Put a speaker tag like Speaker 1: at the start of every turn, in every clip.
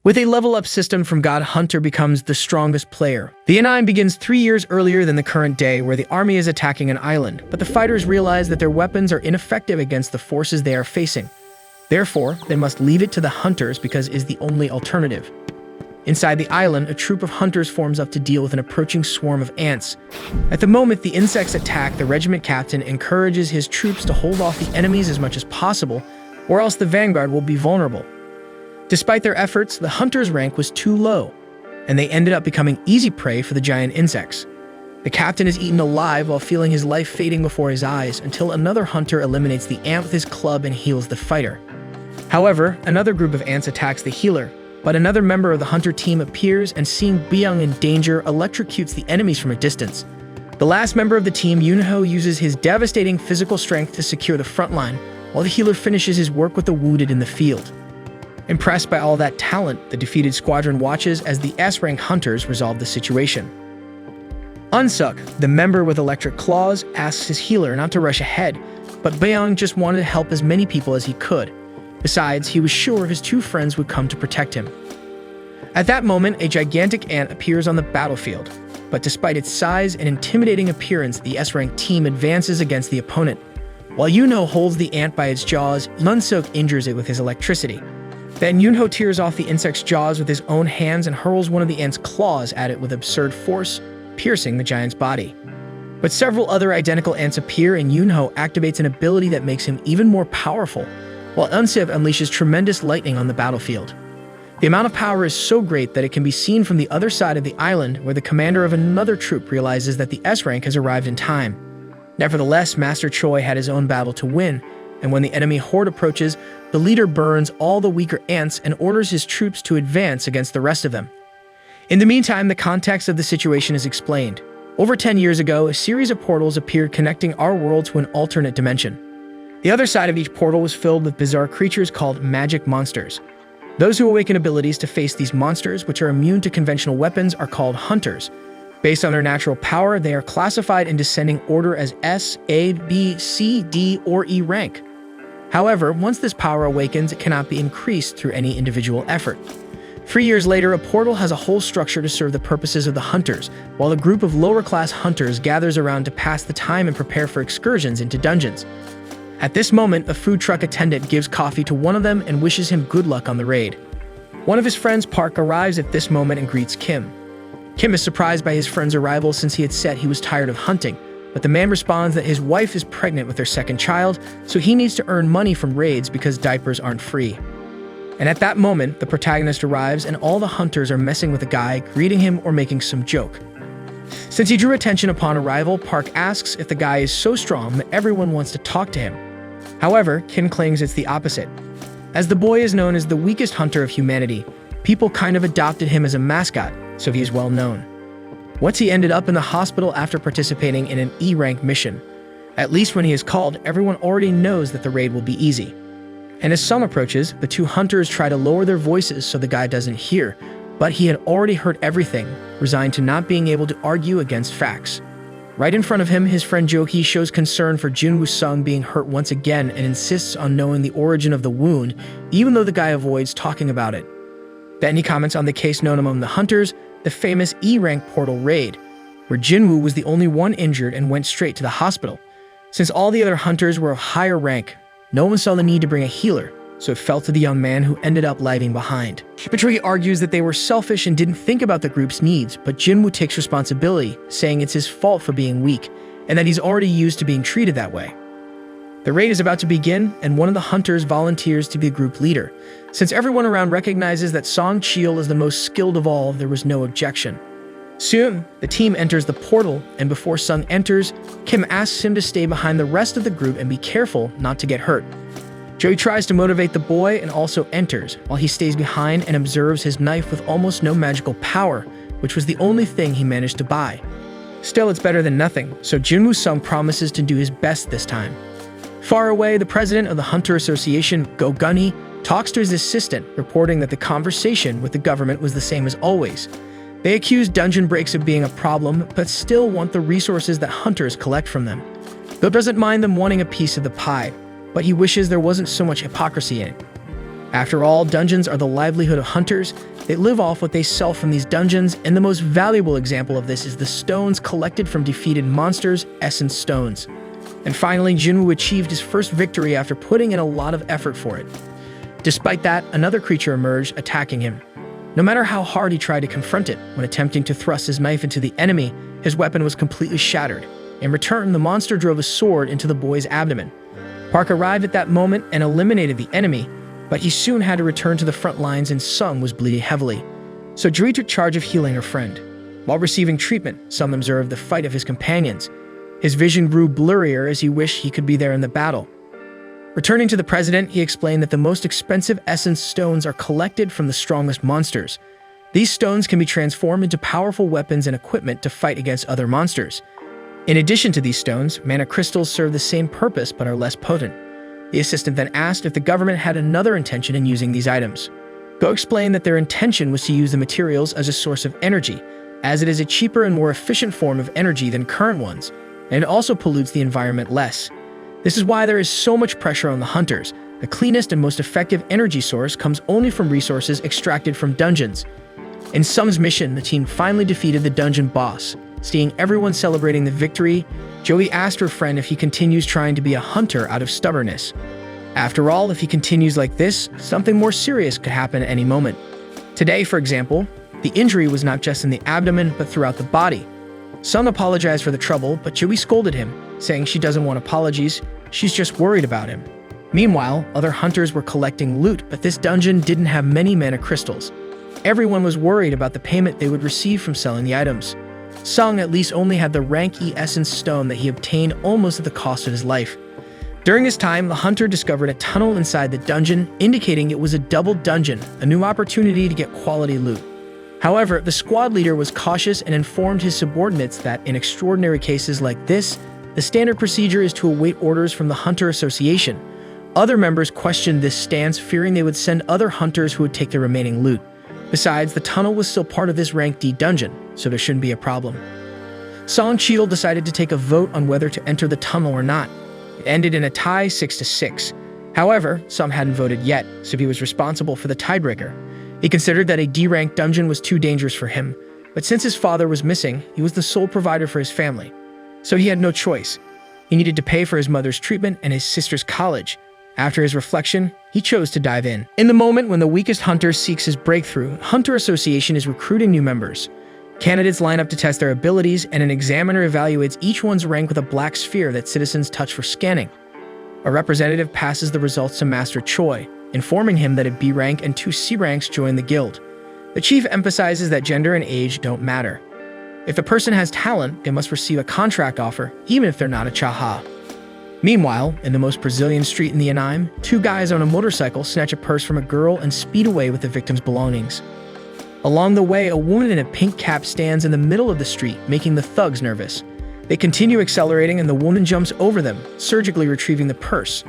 Speaker 1: With a level-up system from God, Hunter becomes the strongest player. The anime begins 3 years earlier than the current day, where the army is attacking an island, but the fighters realize that their weapons are ineffective against the forces they are facing. Therefore, they must leave it to the hunters because it is the only alternative. Inside the island, a troop of hunters forms up to deal with an approaching swarm of ants. At the moment the insects attack, the regiment captain encourages his troops to hold off the enemies as much as possible, or else the vanguard will be vulnerable. Despite their efforts, the hunter's rank was too low, and they ended up becoming easy prey for the giant insects. The captain is eaten alive while feeling his life fading before his eyes until another hunter eliminates the ant with his club and heals the fighter. However, another group of ants attacks the healer, but another member of the hunter team appears and, seeing Byung in danger, electrocutes the enemies from a distance. The last member of the team, Yunho, uses his devastating physical strength to secure the front line, while the healer finishes his work with the wounded in the field. Impressed by all that talent, the defeated squadron watches as the S-rank hunters resolve the situation. Unsuk, the member with electric claws, asks his healer not to rush ahead, but Byung just wanted to help as many people as he could. Besides, he was sure his two friends would come to protect him. At that moment, a gigantic ant appears on the battlefield, but despite its size and intimidating appearance, the S-rank team advances against the opponent. While Yunho holds the ant by its jaws, Unsuk injures it with his electricity. Then Yunho tears off the insect's jaws with his own hands and hurls one of the ant's claws at it with absurd force, piercing the giant's body. But several other identical ants appear, and Yunho activates an ability that makes him even more powerful, while Unsuk unleashes tremendous lightning on the battlefield. The amount of power is so great that it can be seen from the other side of the island, where the commander of another troop realizes that the S-rank has arrived in time. Nevertheless, Master Choi had his own battle to win, and when the enemy horde approaches, the leader burns all the weaker ants and orders his troops to advance against the rest of them. In the meantime, the context of the situation is explained. Over 10 years ago, a series of portals appeared connecting our world to an alternate dimension. The other side of each portal was filled with bizarre creatures called magic monsters. Those who awaken abilities to face these monsters, which are immune to conventional weapons, are called hunters. Based on their natural power, they are classified in descending order as S, A, B, C, D, or E rank. However, once this power awakens, it cannot be increased through any individual effort. 3 years later, a portal has a whole structure to serve the purposes of the hunters, while a group of lower-class hunters gathers around to pass the time and prepare for excursions into dungeons. At this moment, a food truck attendant gives coffee to one of them and wishes him good luck on the raid. One of his friends, Park, arrives at this moment and greets Kim. Kim is surprised by his friend's arrival since he had said he was tired of hunting, but the man responds that his wife is pregnant with their second child, so he needs to earn money from raids because diapers aren't free. And at that moment, the protagonist arrives and all the hunters are messing with the guy, greeting him or making some joke. Since he drew attention upon arrival, Park asks if the guy is so strong that everyone wants to talk to him. However, Kim claims it's the opposite. As the boy is known as the weakest hunter of humanity, people kind of adopted him as a mascot, so he is well known. Once he ended up in the hospital after participating in an E-rank mission. At least when he is called, everyone already knows that the raid will be easy. And as sun approaches, the two hunters try to lower their voices so the guy doesn't hear, but he had already heard everything, resigned to not being able to argue against facts. Right in front of him, his friend Jo-hee shows concern for Jin Woo-sung being hurt once again and insists on knowing the origin of the wound, even though the guy avoids talking about it. Then he comments on the case known among the hunters, the famous E-rank portal raid, where Jinwoo was the only one injured and went straight to the hospital. Since all the other hunters were of higher rank, no one saw the need to bring a healer, so it fell to the young man who ended up lagging behind. Betrayee argues that they were selfish and didn't think about the group's needs, but Jinwoo takes responsibility, saying it's his fault for being weak, and that he's already used to being treated that way. The raid is about to begin, and one of the hunters volunteers to be the group leader. Since everyone around recognizes that Song Cheol is the most skilled of all, there was no objection. Soon, the team enters the portal, and before Sung enters, Kim asks him to stay behind the rest of the group and be careful not to get hurt. Joey tries to motivate the boy and also enters, while he stays behind and observes his knife with almost no magical power, which was the only thing he managed to buy. Still, it's better than nothing, so Jin Woo-sung promises to do his best this time. Far away, the president of the Hunter Association, Go Gun-hee, talks to his assistant, reporting that the conversation with the government was the same as always. They accuse dungeon breaks of being a problem, but still want the resources that hunters collect from them. Go doesn't mind them wanting a piece of the pie, but he wishes there wasn't so much hypocrisy in it. After all, dungeons are the livelihood of hunters. They live off what they sell from these dungeons, and the most valuable example of this is the stones collected from defeated monsters, essence stones. And finally, Jinwoo achieved his first victory after putting in a lot of effort for it. Despite that, another creature emerged, attacking him. No matter how hard he tried to confront it, when attempting to thrust his knife into the enemy, his weapon was completely shattered. In return, the monster drove a sword into the boy's abdomen. Park arrived at that moment and eliminated the enemy, but he soon had to return to the front lines and Sung was bleeding heavily. So Juri took charge of healing her friend. While receiving treatment, Sung observed the fight of his companions. His vision grew blurrier as he wished he could be there in the battle. Returning to the president, he explained that the most expensive essence stones are collected from the strongest monsters. These stones can be transformed into powerful weapons and equipment to fight against other monsters. In addition to these stones, mana crystals serve the same purpose but are less potent. The assistant then asked if the government had another intention in using these items. Go explained that their intention was to use the materials as a source of energy, as it is a cheaper and more efficient form of energy than current ones, and it also pollutes the environment less. This is why there is so much pressure on the hunters. The cleanest and most effective energy source comes only from resources extracted from dungeons. In Sung's mission, the team finally defeated the dungeon boss. Seeing everyone celebrating the victory, Joey asked her friend if he continues trying to be a hunter out of stubbornness. After all, if he continues like this, something more serious could happen at any moment. Today, for example, the injury was not just in the abdomen, but throughout the body. Sung apologized for the trouble, but Joey scolded him, saying she doesn't want apologies, she's just worried about him. Meanwhile, other hunters were collecting loot, but this dungeon didn't have many mana crystals. Everyone was worried about the payment they would receive from selling the items. Sung at least only had the rank E essence stone that he obtained almost at the cost of his life. During this time, the hunter discovered a tunnel inside the dungeon, indicating it was a double dungeon, a new opportunity to get quality loot. However, the squad leader was cautious and informed his subordinates that in extraordinary cases like this, the standard procedure is to await orders from the Hunter Association. Other members questioned this stance, fearing they would send other hunters who would take the remaining loot. Besides, the tunnel was still part of this rank D dungeon, so there shouldn't be a problem. Song Cheadle decided to take a vote on whether to enter the tunnel or not. It ended in a tie 6-6. However, some hadn't voted yet, so he was responsible for the tiebreaker. He considered that a D-rank dungeon was too dangerous for him, but since his father was missing, he was the sole provider for his family. So he had no choice. He needed to pay for his mother's treatment and his sister's college. After his reflection, he chose to dive in. In the moment when the weakest hunter seeks his breakthrough, Hunter Association is recruiting new members. Candidates line up to test their abilities, and an examiner evaluates each one's rank with a black sphere that citizens touch for scanning. A representative passes the results to Master Choi, informing him that a B rank and 2 C ranks join the guild. The chief emphasizes that gender and age don't matter. If a person has talent, they must receive a contract offer, even if they're not a Chaha. Meanwhile, in the most Brazilian street in the Anaheim, 2 guys on a motorcycle snatch a purse from a girl and speed away with the victim's belongings. Along the way, a woman in a pink cap stands in the middle of the street, making the thugs nervous. They continue accelerating and the woman jumps over them, surgically retrieving the purse.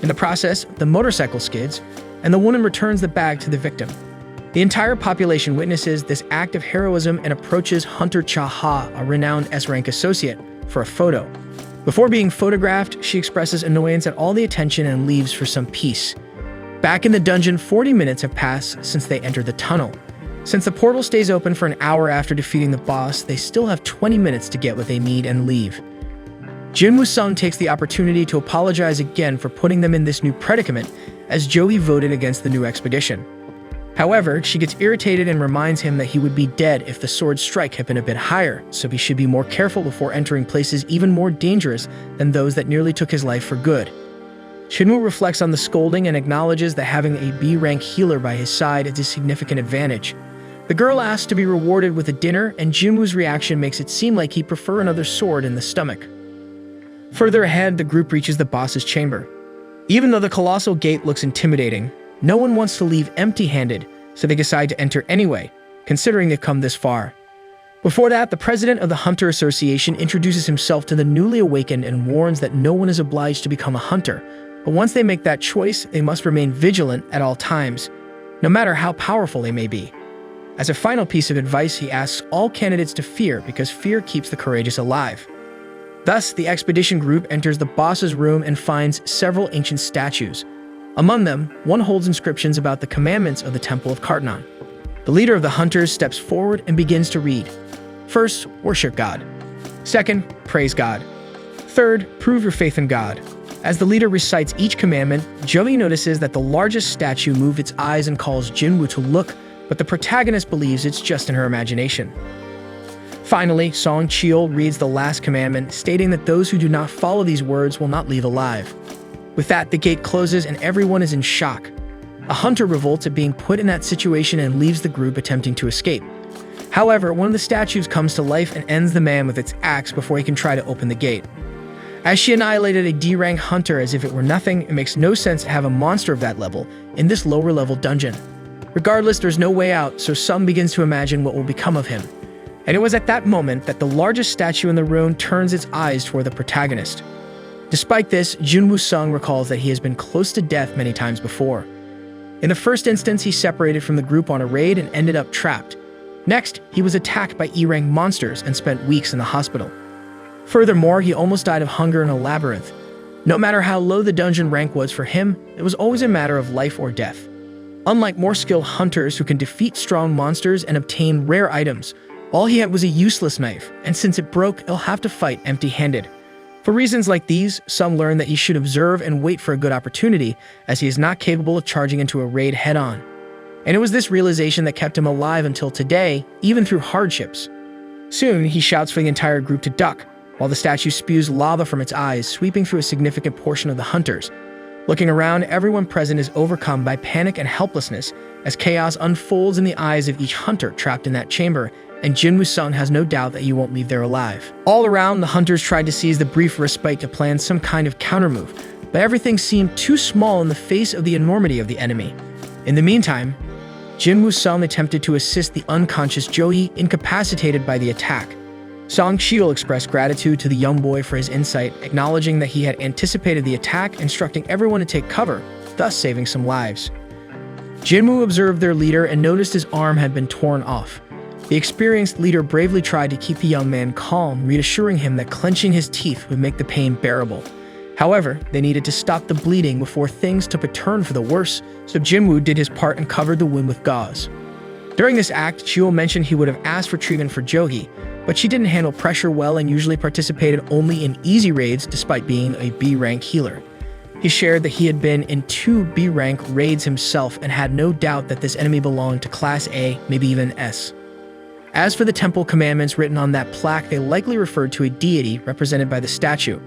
Speaker 1: In the process, the motorcycle skids, and the woman returns the bag to the victim. The entire population witnesses this act of heroism and approaches Hunter Chaha, a renowned S-rank associate, for a photo. Before being photographed, she expresses annoyance at all the attention and leaves for some peace. Back in the dungeon, 40 minutes have passed since they entered the tunnel. Since the portal stays open for an hour after defeating the boss, they still have 20 minutes to get what they need and leave. Jinwoo Sung takes the opportunity to apologize again for putting them in this new predicament, as Joey voted against the new expedition. However, she gets irritated and reminds him that he would be dead if the sword strike had been a bit higher, so he should be more careful before entering places even more dangerous than those that nearly took his life for good. Jinwoo reflects on the scolding and acknowledges that having a B-rank healer by his side is a significant advantage. The girl asks to be rewarded with a dinner, and Jinwoo's reaction makes it seem like he'd prefer another sword in the stomach. Further ahead, the group reaches the boss's chamber. Even though the colossal gate looks intimidating, no one wants to leave empty-handed, so they decide to enter anyway, considering they've come this far. Before that, the president of the Hunter Association introduces himself to the newly awakened and warns that no one is obliged to become a hunter, but once they make that choice, they must remain vigilant at all times, no matter how powerful they may be. As a final piece of advice, he asks all candidates to fear because fear keeps the courageous alive. Thus, the expedition group enters the boss's room and finds several ancient statues. Among them, one holds inscriptions about the commandments of the Temple of Kartnan. The leader of the hunters steps forward and begins to read. First, worship God. Second, praise God. Third, prove your faith in God. As the leader recites each commandment, Joey notices that the largest statue moved its eyes and calls Jinwoo to look, but the protagonist believes it's just in her imagination. Finally, Song Cheol reads the last commandment, stating that those who do not follow these words will not leave alive. With that, the gate closes and everyone is in shock. A hunter revolts at being put in that situation and leaves the group attempting to escape. However, one of the statues comes to life and ends the man with its axe before he can try to open the gate. As she annihilated a D-rank hunter as if it were nothing, it makes no sense to have a monster of that level in this lower level dungeon. Regardless, there's no way out, so Sung begins to imagine what will become of him. And it was at that moment that the largest statue in the room turns its eyes toward the protagonist. Despite this, Junwoo Sung recalls that he has been close to death many times before. In the first instance, he separated from the group on a raid and ended up trapped. Next, he was attacked by E-rank monsters and spent weeks in the hospital. Furthermore, he almost died of hunger in a labyrinth. No matter how low the dungeon rank was for him, it was always a matter of life or death. Unlike more skilled hunters who can defeat strong monsters and obtain rare items, all he had was a useless knife, and since it broke, he'll have to fight empty-handed. For reasons like these, some learn that he should observe and wait for a good opportunity, as he is not capable of charging into a raid head-on. And it was this realization that kept him alive until today, even through hardships. Soon, he shouts for the entire group to duck, while the statue spews lava from its eyes, sweeping through a significant portion of the hunters. Looking around, everyone present is overcome by panic and helplessness as chaos unfolds in the eyes of each hunter trapped in that chamber, and Jinwoo Sung has no doubt that you won't leave there alive. All around, the hunters tried to seize the brief respite to plan some kind of countermove, but everything seemed too small in the face of the enormity of the enemy. In the meantime, Jinwoo Sung attempted to assist the unconscious Joey, incapacitated by the attack. Song Cheol expressed gratitude to the young boy for his insight, acknowledging that he had anticipated the attack, instructing everyone to take cover, thus saving some lives. Jinwoo observed their leader and noticed his arm had been torn off. The experienced leader bravely tried to keep the young man calm, reassuring him that clenching his teeth would make the pain bearable. However, they needed to stop the bleeding before things took a turn for the worse, so Jinwoo did his part and covered the wound with gauze. During this act, Cheol mentioned he would have asked for treatment for Jogi, but she didn't handle pressure well and usually participated only in easy raids despite being a B-rank healer. He shared that he had been in 2 B-rank raids himself and had no doubt that this enemy belonged to Class A, maybe even S. As for the temple commandments written on that plaque, they likely referred to a deity represented by the statue.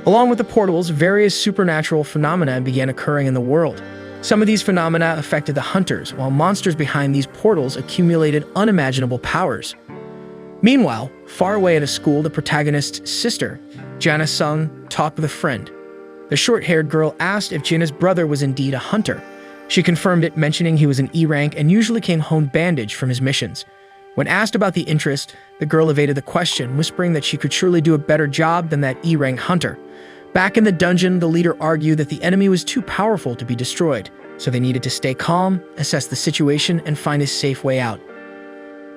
Speaker 1: Along with the portals, various supernatural phenomena began occurring in the world. Some of these phenomena affected the hunters, while monsters behind these portals accumulated unimaginable powers. Meanwhile, far away at a school, the protagonist's sister, Jana Sung, talked with a friend. The short-haired girl asked if Jina's brother was indeed a hunter. She confirmed it, mentioning he was an E-rank and usually came home bandaged from his missions. When asked about the interest, the girl evaded the question, whispering that she could surely do a better job than that E-rank hunter. Back in the dungeon, the leader argued that the enemy was too powerful to be destroyed, so they needed to stay calm, assess the situation, and find a safe way out.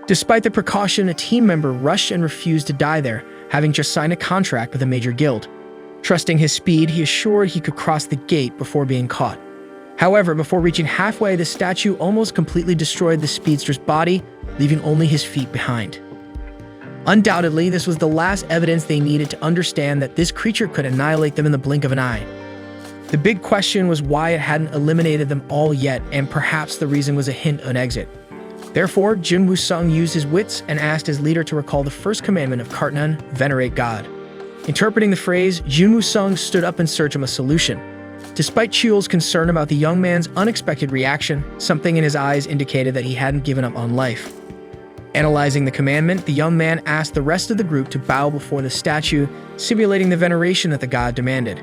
Speaker 1: Despite the precaution, a team member rushed and refused to die there, having just signed a contract with a major guild. Trusting his speed, he assured he could cross the gate before being caught. However, before reaching halfway, the statue almost completely destroyed the speedster's body, leaving only his feet behind. Undoubtedly, this was the last evidence they needed to understand that this creature could annihilate them in the blink of an eye. The big question was why it hadn't eliminated them all yet, and perhaps the reason was a hint of an exit. Therefore, Jinwoo Sung used his wits and asked his leader to recall the first commandment of Kartnan, venerate God. Interpreting the phrase, Jinwoo Sung stood up in search of a solution. Despite Cheol's concern about the young man's unexpected reaction, something in his eyes indicated that he hadn't given up on life. Analyzing the commandment, the young man asked the rest of the group to bow before the statue, simulating the veneration that the god demanded.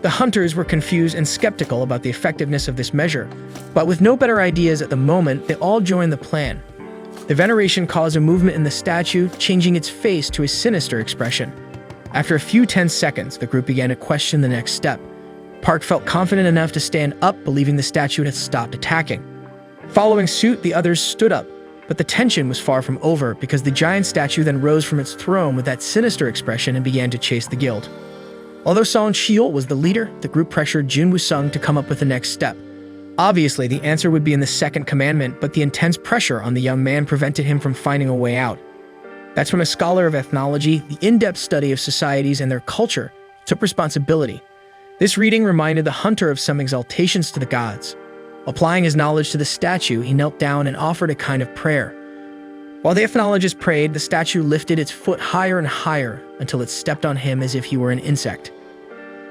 Speaker 1: The hunters were confused and skeptical about the effectiveness of this measure, but with no better ideas at the moment, they all joined the plan. The veneration caused a movement in the statue, changing its face to a sinister expression. After a few tense seconds, the group began to question the next step. Park felt confident enough to stand up, believing the statue had stopped attacking. Following suit, the others stood up, but the tension was far from over because the giant statue then rose from its throne with that sinister expression and began to chase the guild. Although Song Cheol was the leader, the group pressured Jin Woo-sung to come up with the next step. Obviously, the answer would be in the second commandment, but the intense pressure on the young man prevented him from finding a way out. That's from a scholar of ethnology, the in-depth study of societies and their culture took responsibility. This reading reminded the hunter of some exaltations to the gods. Applying his knowledge to the statue, he knelt down and offered a kind of prayer. While the ethnologist prayed, the statue lifted its foot higher and higher until it stepped on him as if he were an insect.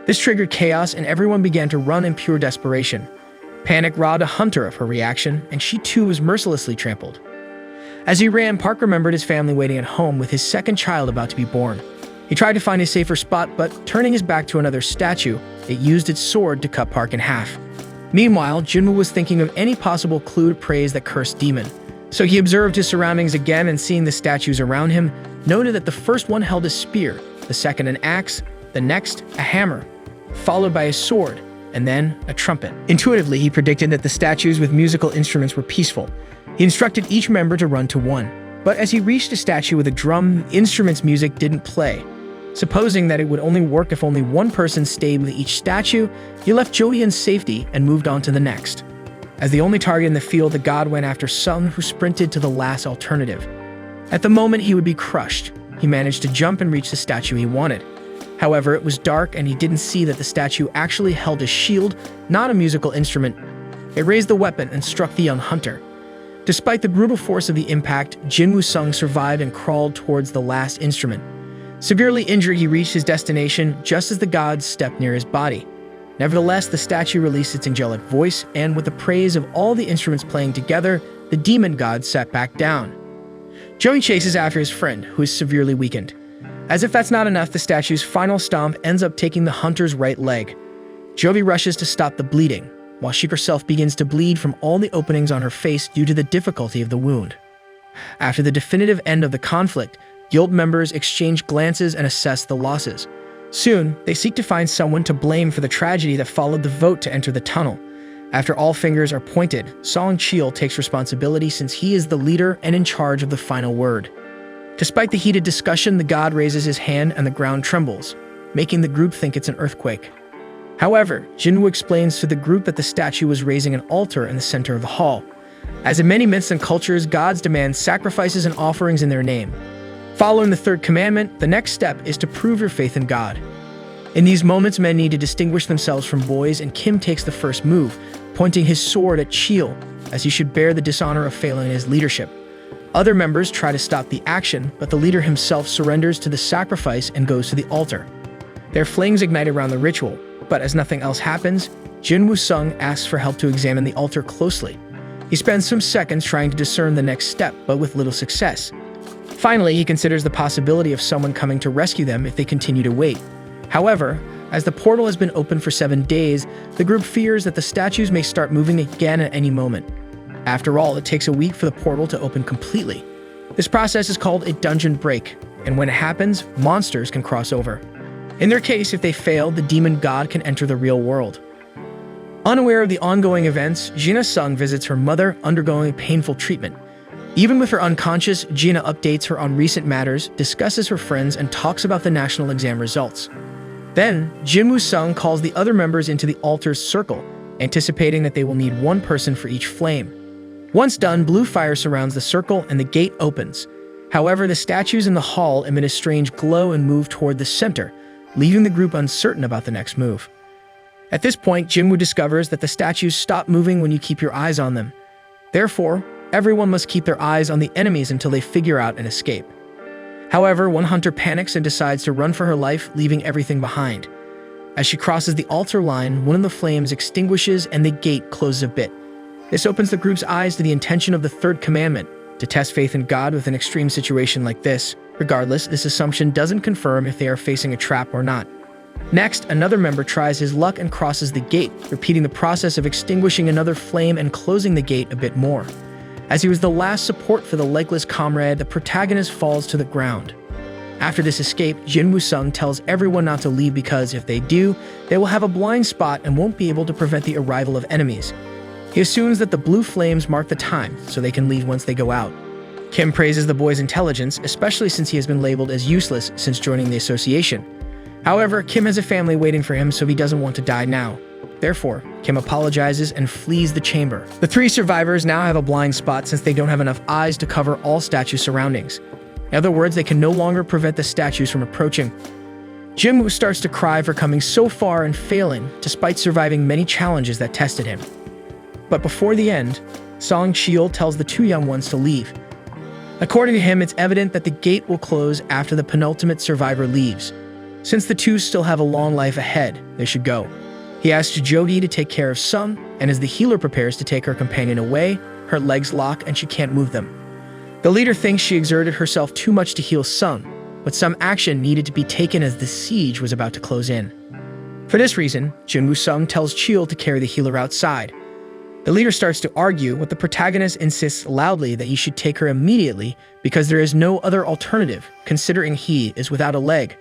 Speaker 1: This triggered chaos and everyone began to run in pure desperation. Panic robbed a hunter of her reaction, and she too was mercilessly trampled. As he ran, Park remembered his family waiting at home with his second child about to be born. He tried to find a safer spot, but turning his back to another statue, it used its sword to cut Park in half. Meanwhile, Jinwoo was thinking of any possible clue to praise the cursed demon. So he observed his surroundings again and seeing the statues around him, noted that the first one held a spear, the second an axe, the next a hammer, followed by a sword, and then a trumpet. Intuitively, he predicted that the statues with musical instruments were peaceful. He instructed each member to run to one. But as he reached a statue with a drum, the instrument's music didn't play. Supposing that it would only work if only one person stayed with each statue, he left Jody in safety and moved on to the next. As the only target in the field, the god went after Sung, who sprinted to the last alternative. At the moment he would be crushed, he managed to jump and reach the statue he wanted. However, it was dark and he didn't see that the statue actually held a shield, not a musical instrument. It raised the weapon and struck the young hunter. Despite the brutal force of the impact, Jin Woo-sung survived and crawled towards the last instrument. Severely injured, he reached his destination just as the god stepped near his body. Nevertheless, the statue released its angelic voice, and with the praise of all the instruments playing together, the demon god sat back down. Joey chases after his friend, who is severely weakened. As if that's not enough, the statue's final stomp ends up taking the hunter's right leg. Jovi rushes to stop the bleeding, while she herself begins to bleed from all the openings on her face due to the difficulty of the wound. After the definitive end of the conflict, guild members exchange glances and assess the losses. Soon, they seek to find someone to blame for the tragedy that followed the vote to enter the tunnel. After all fingers are pointed, Song Cheol takes responsibility since he is the leader and in charge of the final word. Despite the heated discussion, the god raises his hand and the ground trembles, making the group think it's an earthquake. However, Jinwoo explains to the group that the statue was raising an altar in the center of the hall. As in many myths and cultures, gods demand sacrifices and offerings in their name. Following the third commandment, the next step is to prove your faith in God. In these moments, men need to distinguish themselves from boys, and Kim takes the first move, pointing his sword at Cheol, as he should bear the dishonor of failing in his leadership. Other members try to stop the action, but the leader himself surrenders to the sacrifice and goes to the altar. Their flames ignite around the ritual, but as nothing else happens, Jin Woo-sung asks for help to examine the altar closely. He spends some seconds trying to discern the next step, but with little success. Finally, he considers the possibility of someone coming to rescue them if they continue to wait. However, as the portal has been open for 7 days, the group fears that the statues may start moving again at any moment. After all, it takes a week for the portal to open completely. This process is called a dungeon break, and when it happens, monsters can cross over. In their case, if they fail, the demon god can enter the real world. Unaware of the ongoing events, Jina Sung visits her mother, undergoing painful treatment. Even with her unconscious, Jina updates her on recent matters, discusses her friends, and talks about the national exam results. Then, Jin Woo-sung calls the other members into the altar's circle, anticipating that they will need one person for each flame. Once done, blue fire surrounds the circle and the gate opens. However, the statues in the hall emit a strange glow and move toward the center, leaving the group uncertain about the next move. At this point, Jinwoo discovers that the statues stop moving when you keep your eyes on them. Therefore, everyone must keep their eyes on the enemies until they figure out an escape. However, one hunter panics and decides to run for her life, leaving everything behind. As she crosses the altar line, one of the flames extinguishes and the gate closes a bit. This opens the group's eyes to the intention of the third commandment, to test faith in God with an extreme situation like this. Regardless, this assumption doesn't confirm if they are facing a trap or not. Next, another member tries his luck and crosses the gate, repeating the process of extinguishing another flame and closing the gate a bit more. As he was the last support for the legless comrade, the protagonist falls to the ground. After this escape, Jin Woo-sung tells everyone not to leave because if they do, they will have a blind spot and won't be able to prevent the arrival of enemies. He assumes that the blue flames mark the time, so they can leave once they go out. Kim praises the boy's intelligence, especially since he has been labeled as useless since joining the association. However, Kim has a family waiting for him, so he doesn't want to die now. Therefore, Kim apologizes and flees the chamber. The three survivors now have a blind spot since they don't have enough eyes to cover all statue surroundings. In other words, they can no longer prevent the statues from approaching. Jinwoo starts to cry for coming so far and failing, despite surviving many challenges that tested him. But before the end, Song Cheol tells the two young ones to leave. According to him, it's evident that the gate will close after the penultimate survivor leaves. Since the two still have a long life ahead, they should go. He asks Jogi to take care of Sung, and as the healer prepares to take her companion away, her legs lock and she can't move them. The leader thinks she exerted herself too much to heal Sung, but some action needed to be taken as the siege was about to close in. For this reason, Jinwoo Sung tells Cheol to carry the healer outside. The leader starts to argue, but the protagonist insists loudly that he should take her immediately because there is no other alternative, considering he is without a leg.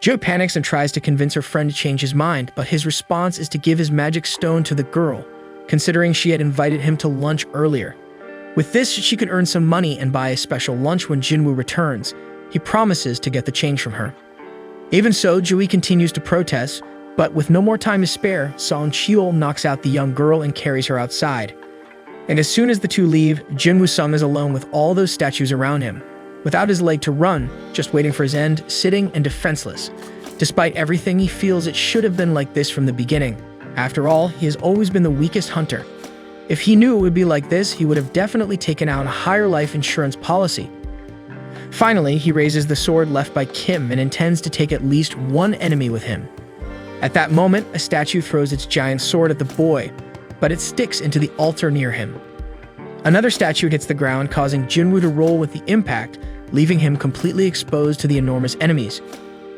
Speaker 1: Jo panics and tries to convince her friend to change his mind, but his response is to give his magic stone to the girl, considering she had invited him to lunch earlier. With this, she could earn some money and buy a special lunch when Jinwoo returns. He promises to get the change from her. Even so, Jui continues to protest, but with no more time to spare, Song Cheol knocks out the young girl and carries her outside. And as soon as the two leave, Jinwoo Sung is alone with all those statues around him, without his leg to run, just waiting for his end, sitting and defenseless. Despite everything, he feels it should have been like this from the beginning. After all, he has always been the weakest hunter. If he knew it would be like this, he would have definitely taken out a higher life insurance policy. Finally, he raises the sword left by Kim and intends to take at least one enemy with him. At that moment, a statue throws its giant sword at the boy, but it sticks into the altar near him. Another statue hits the ground, causing Jinwoo to roll with the impact, leaving him completely exposed to the enormous enemies.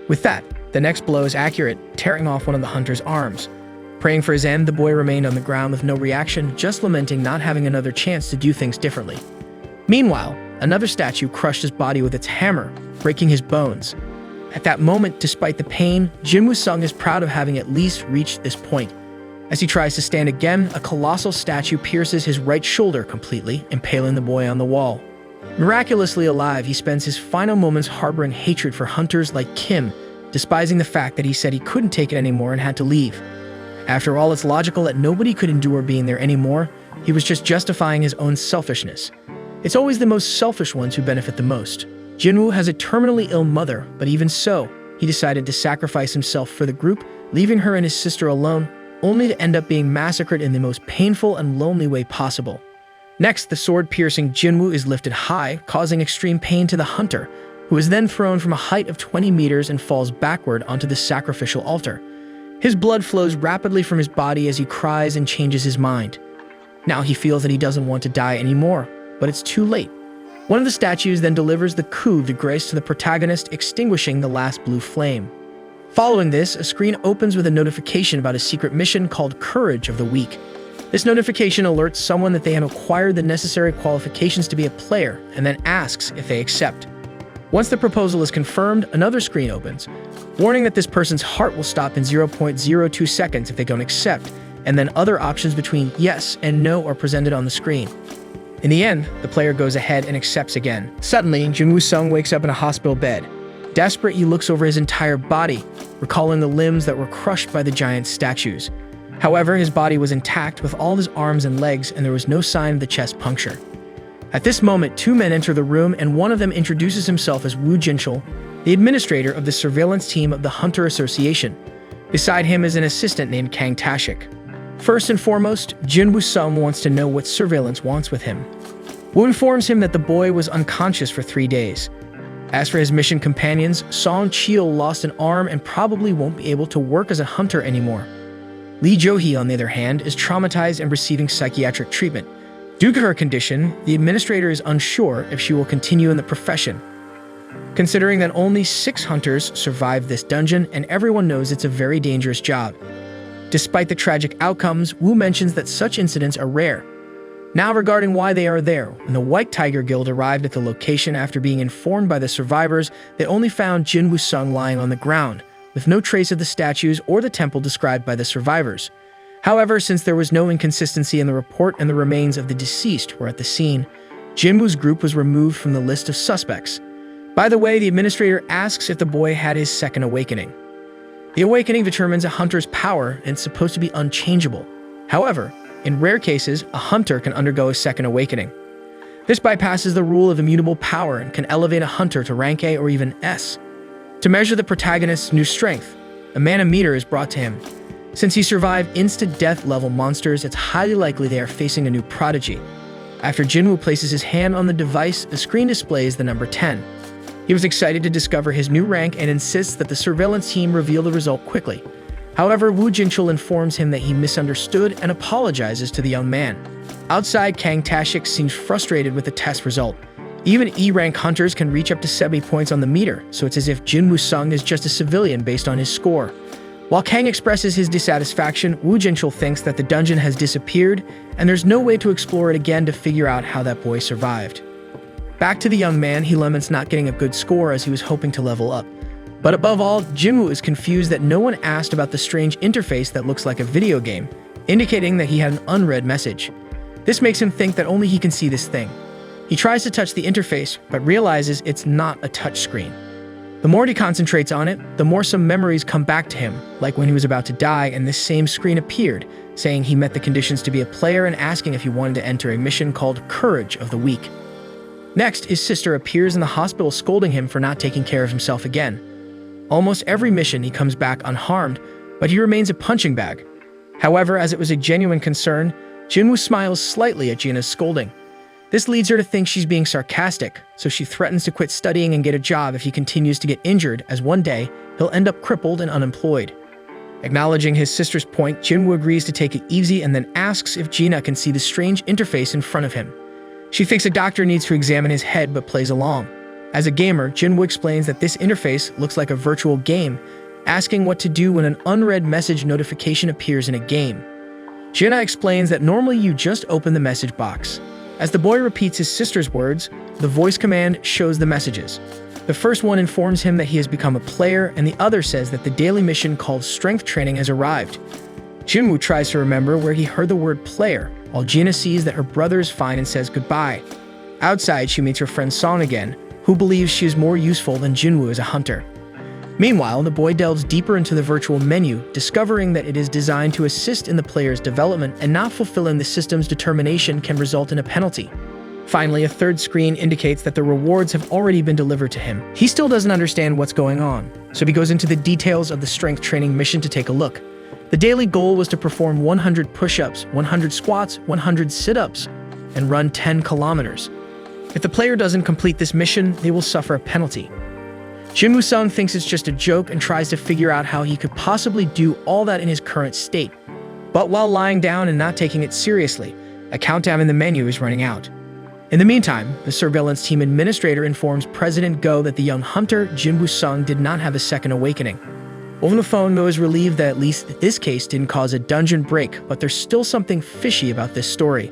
Speaker 1: With that, the next blow is accurate, tearing off one of the hunter's arms. Praying for his end, the boy remained on the ground with no reaction, just lamenting not having another chance to do things differently. Meanwhile, another statue crushed his body with its hammer, breaking his bones. At that moment, despite the pain, Jinwoo Sung is proud of having at least reached this point. As he tries to stand again, a colossal statue pierces his right shoulder completely, impaling the boy on the wall. Miraculously alive, he spends his final moments harboring hatred for hunters like Kim, despising the fact that he said he couldn't take it anymore and had to leave. After all, it's logical that nobody could endure being there anymore. He was just justifying his own selfishness. It's always the most selfish ones who benefit the most. Jinwoo has a terminally ill mother, but even so, he decided to sacrifice himself for the group, leaving her and his sister alone, only to end up being massacred in the most painful and lonely way possible. Next, the sword-piercing Jinwoo is lifted high, causing extreme pain to the hunter, who is then thrown from a height of 20 meters and falls backward onto the sacrificial altar. His blood flows rapidly from his body as he cries and changes his mind. Now he feels that he doesn't want to die anymore, but it's too late. One of the statues then delivers the coup de grace to the protagonist, extinguishing the last blue flame. Following this, a screen opens with a notification about a secret mission called Courage of the Weak. This notification alerts someone that they have acquired the necessary qualifications to be a player, and then asks if they accept. Once the proposal is confirmed, another screen opens, warning that this person's heart will stop in 0.02 seconds if they don't accept, and then other options between yes and no are presented on the screen. In the end, the player goes ahead and accepts again. Suddenly, Jinwoo Sung wakes up in a hospital bed. Desperate, he looks over his entire body, recalling the limbs that were crushed by the giant statues. However, his body was intact with all his arms and legs, and there was no sign of the chest puncture. At this moment, two men enter the room, and one of them introduces himself as Woo Jinchul, the administrator of the surveillance team of the Hunter Association. Beside him is an assistant named Kang Tashik. First and foremost, Jinwoo Sung wants to know what surveillance wants with him. Woo informs him that the boy was unconscious for 3 days. As for his mission companions, Song Cheol lost an arm and probably won't be able to work as a hunter anymore. Lee Jo-hee, on the other hand, is traumatized and receiving psychiatric treatment. Due to her condition, the administrator is unsure if she will continue in the profession. Considering that only 6 hunters survived this dungeon, and everyone knows it's a very dangerous job. Despite the tragic outcomes, Woo mentions that such incidents are rare. Now regarding why they are there, when the White Tiger Guild arrived at the location after being informed by the survivors, they only found Jinwoo Sung lying on the ground, with no trace of the statues or the temple described by the survivors. However, since there was no inconsistency in the report and the remains of the deceased were at the scene, Jinwoo's group was removed from the list of suspects. By the way, the administrator asks if the boy had his second awakening. The awakening determines a hunter's power and it's supposed to be unchangeable. However, in rare cases, a hunter can undergo a second awakening. This bypasses the rule of immutable power and can elevate a hunter to rank A or even S. To measure the protagonist's new strength, a manometer is brought to him. Since he survived instant death level monsters, it's highly likely they are facing a new prodigy. After Jinwoo places his hand on the device, the screen displays the number 10. He was excited to discover his new rank and insists that the surveillance team reveal the result quickly. However, Woo Jinchul informs him that he misunderstood and apologizes to the young man. Outside, Kang Tashik seems frustrated with the test result. Even E-rank hunters can reach up to 70 points on the meter, so it's as if Jinwoo Sung is just a civilian based on his score. While Kang expresses his dissatisfaction, Woo Jinchul thinks that the dungeon has disappeared, and there's no way to explore it again to figure out how that boy survived. Back to the young man, he laments not getting a good score as he was hoping to level up. But above all, Jinwoo is confused that no one asked about the strange interface that looks like a video game, indicating that he had an unread message. This makes him think that only he can see this thing. He tries to touch the interface, but realizes it's not a touchscreen. The more he concentrates on it, the more some memories come back to him, like when he was about to die and this same screen appeared, saying he met the conditions to be a player and asking if he wanted to enter a mission called Courage of the Weak. Next, his sister appears in the hospital scolding him for not taking care of himself again. Almost every mission he comes back unharmed, but he remains a punching bag. However, as it was a genuine concern, Jinwoo smiles slightly at Gina's scolding. This leads her to think she's being sarcastic, so she threatens to quit studying and get a job if he continues to get injured, as one day, he'll end up crippled and unemployed. Acknowledging his sister's point, Jinwoo agrees to take it easy and then asks if Gina can see the strange interface in front of him. She thinks a doctor needs to examine his head but plays along. As a gamer, Jinwoo explains that this interface looks like a virtual game, asking what to do when an unread message notification appears in a game. Gina explains that normally you just open the message box. As the boy repeats his sister's words, the voice command shows the messages. The first one informs him that he has become a player, and the other says that the daily mission called Strength Training has arrived. Jinwoo tries to remember where he heard the word player, while Gina sees that her brother is fine and says goodbye. Outside, she meets her friend Song again, who believes she is more useful than Jinwoo as a hunter. Meanwhile, the boy delves deeper into the virtual menu, discovering that it is designed to assist in the player's development and not fulfilling the system's determination can result in a penalty. Finally, a third screen indicates that the rewards have already been delivered to him. He still doesn't understand what's going on, so he goes into the details of the strength training mission to take a look. The daily goal was to perform 100 push-ups, 100 squats, 100 sit-ups, and run 10 kilometers. If the player doesn't complete this mission, they will suffer a penalty. Jinwoo Sung thinks it's just a joke and tries to figure out how he could possibly do all that in his current state. But while lying down and not taking it seriously, a countdown in the menu is running out. In the meantime, the surveillance team administrator informs President Go that the young hunter, Jinwoo Sung, did not have a second awakening. Over the phone, Go is relieved that at least this case didn't cause a dungeon break, but there's still something fishy about this story.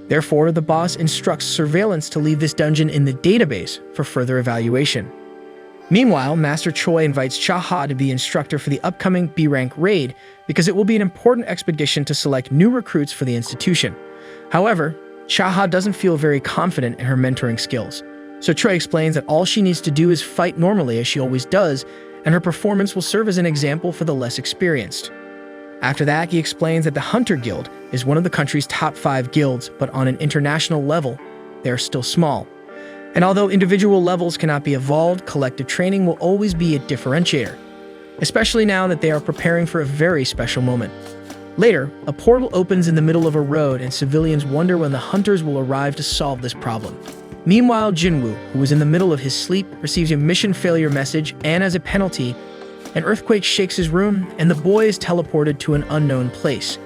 Speaker 1: Therefore, the boss instructs surveillance to leave this dungeon in the database for further evaluation. Meanwhile, Master Choi invites Cha-ha to be instructor for the upcoming B-rank raid because it will be an important expedition to select new recruits for the institution. However, Cha-ha doesn't feel very confident in her mentoring skills, so Choi explains that all she needs to do is fight normally as she always does, and her performance will serve as an example for the less experienced. After that, he explains that the Hunter Guild is one of the country's top 5 guilds, but on an international level, they are still small. And although individual levels cannot be evolved, collective training will always be a differentiator, especially now that they are preparing for a very special moment. Later, a portal opens in the middle of a road and civilians wonder when the hunters will arrive to solve this problem. Meanwhile, Jinwoo, who was in the middle of his sleep, receives a mission failure message, and as a penalty, an earthquake shakes his room and the boy is teleported to an unknown place.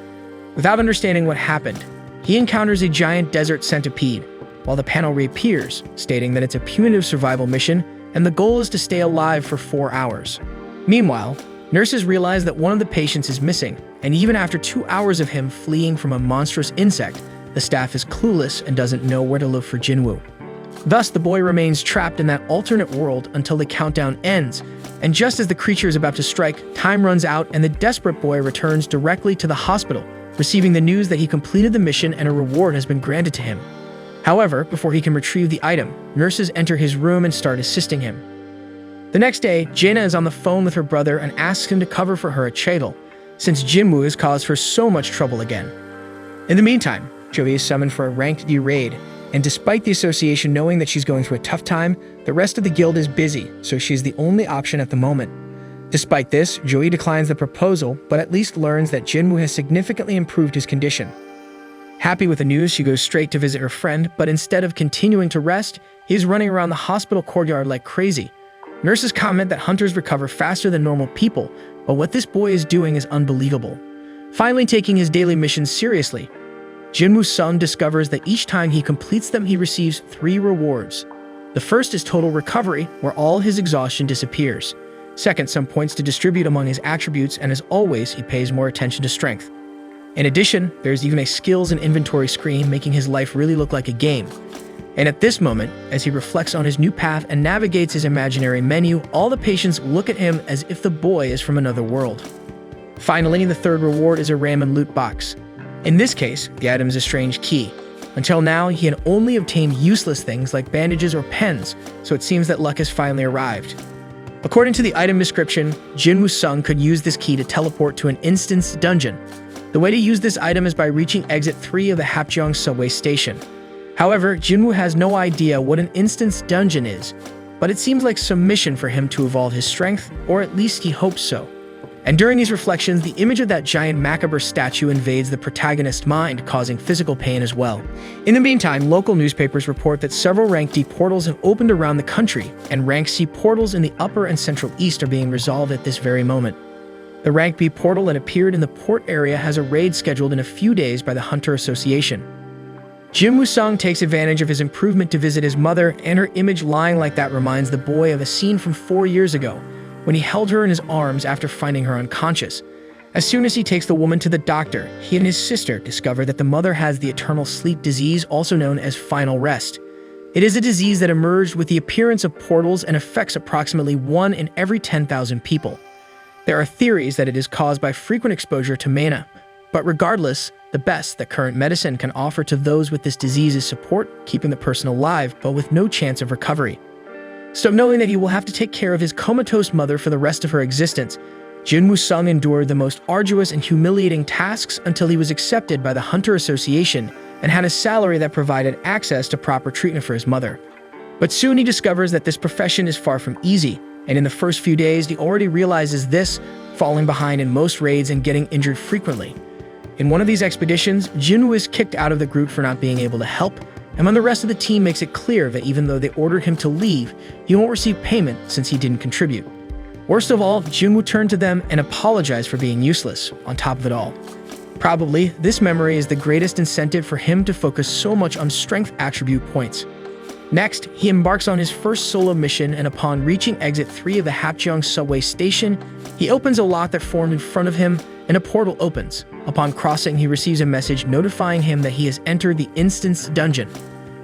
Speaker 1: Without understanding what happened, he encounters a giant desert centipede, while the panel reappears, stating that it's a punitive survival mission and the goal is to stay alive for 4 hours. Meanwhile, nurses realize that one of the patients is missing, and even after 2 hours of him fleeing from a monstrous insect, the staff is clueless and doesn't know where to look for Jinwoo. Thus, the boy remains trapped in that alternate world until the countdown ends, and just as the creature is about to strike, time runs out and the desperate boy returns directly to the hospital, receiving the news that he completed the mission and a reward has been granted to him. However, before he can retrieve the item, nurses enter his room and start assisting him. The next day, Jaina is on the phone with her brother and asks him to cover for her at Cheadle, since Jinwoo has caused her so much trouble again. In the meantime, Joey is summoned for a ranked D raid, and despite the association knowing that she's going through a tough time, the rest of the guild is busy, so she's the only option at the moment. Despite this, Joey declines the proposal, but at least learns that Jinwoo has significantly improved his condition. Happy with the news, she goes straight to visit her friend, but instead of continuing to rest, he is running around the hospital courtyard like crazy. Nurses comment that hunters recover faster than normal people, but what this boy is doing is unbelievable. Finally taking his daily missions seriously, Jinwoo Sung discovers that each time he completes them, he receives 3 rewards. The first is total recovery, where all his exhaustion disappears. Second, some points to distribute among his attributes, and as always, he pays more attention to strength. In addition, there's even a skills and inventory screen, making his life really look like a game. And at this moment, as he reflects on his new path and navigates his imaginary menu, all the patients look at him as if the boy is from another world. Finally, the third reward is a random loot box. In this case, the item is a strange key. Until now, he had only obtained useless things like bandages or pens, so it seems that luck has finally arrived. According to the item description, Jinwoo Sung could use this key to teleport to an instance dungeon. The way to use this item is by reaching exit 3 of the Hapjeong subway station. However, Jinwoo has no idea what an instance dungeon is, but it seems like some mission for him to evolve his strength, or at least he hopes so. And during these reflections, the image of that giant macabre statue invades the protagonist's mind, causing physical pain as well. In the meantime, local newspapers report that several Rank D portals have opened around the country, and Rank C portals in the Upper and Central East are being resolved at this very moment. The Rank B portal that appeared in the port area has a raid scheduled in a few days by the Hunter Association. Jinwoo Sung takes advantage of his improvement to visit his mother, and her image lying like that reminds the boy of a scene from 4 years ago, when he held her in his arms after finding her unconscious. As soon as he takes the woman to the doctor, he and his sister discover that the mother has the eternal sleep disease, also known as final rest. It is a disease that emerged with the appearance of portals and affects approximately 1 in every 10,000 people. There are theories that it is caused by frequent exposure to mana, but regardless, the best that current medicine can offer to those with this disease is support, keeping the person alive, but with no chance of recovery. So knowing that he will have to take care of his comatose mother for the rest of her existence, Jinwoo Sung endured the most arduous and humiliating tasks until he was accepted by the Hunter Association and had a salary that provided access to proper treatment for his mother. But soon he discovers that this profession is far from easy, and in the first few days he already realizes this, falling behind in most raids and getting injured frequently. In one of these expeditions, Jinwoo is kicked out of the group for not being able to help, and when the rest of the team makes it clear that even though they ordered him to leave, he won't receive payment since he didn't contribute. Worst of all, Jinwoo turned to them and apologized for being useless, on top of it all. Probably, this memory is the greatest incentive for him to focus so much on strength attribute points. Next, he embarks on his first solo mission, and upon reaching exit 3 of the Hapjeong subway station, he opens a lock that formed in front of him, and a portal opens. Upon crossing, he receives a message notifying him that he has entered the instance dungeon.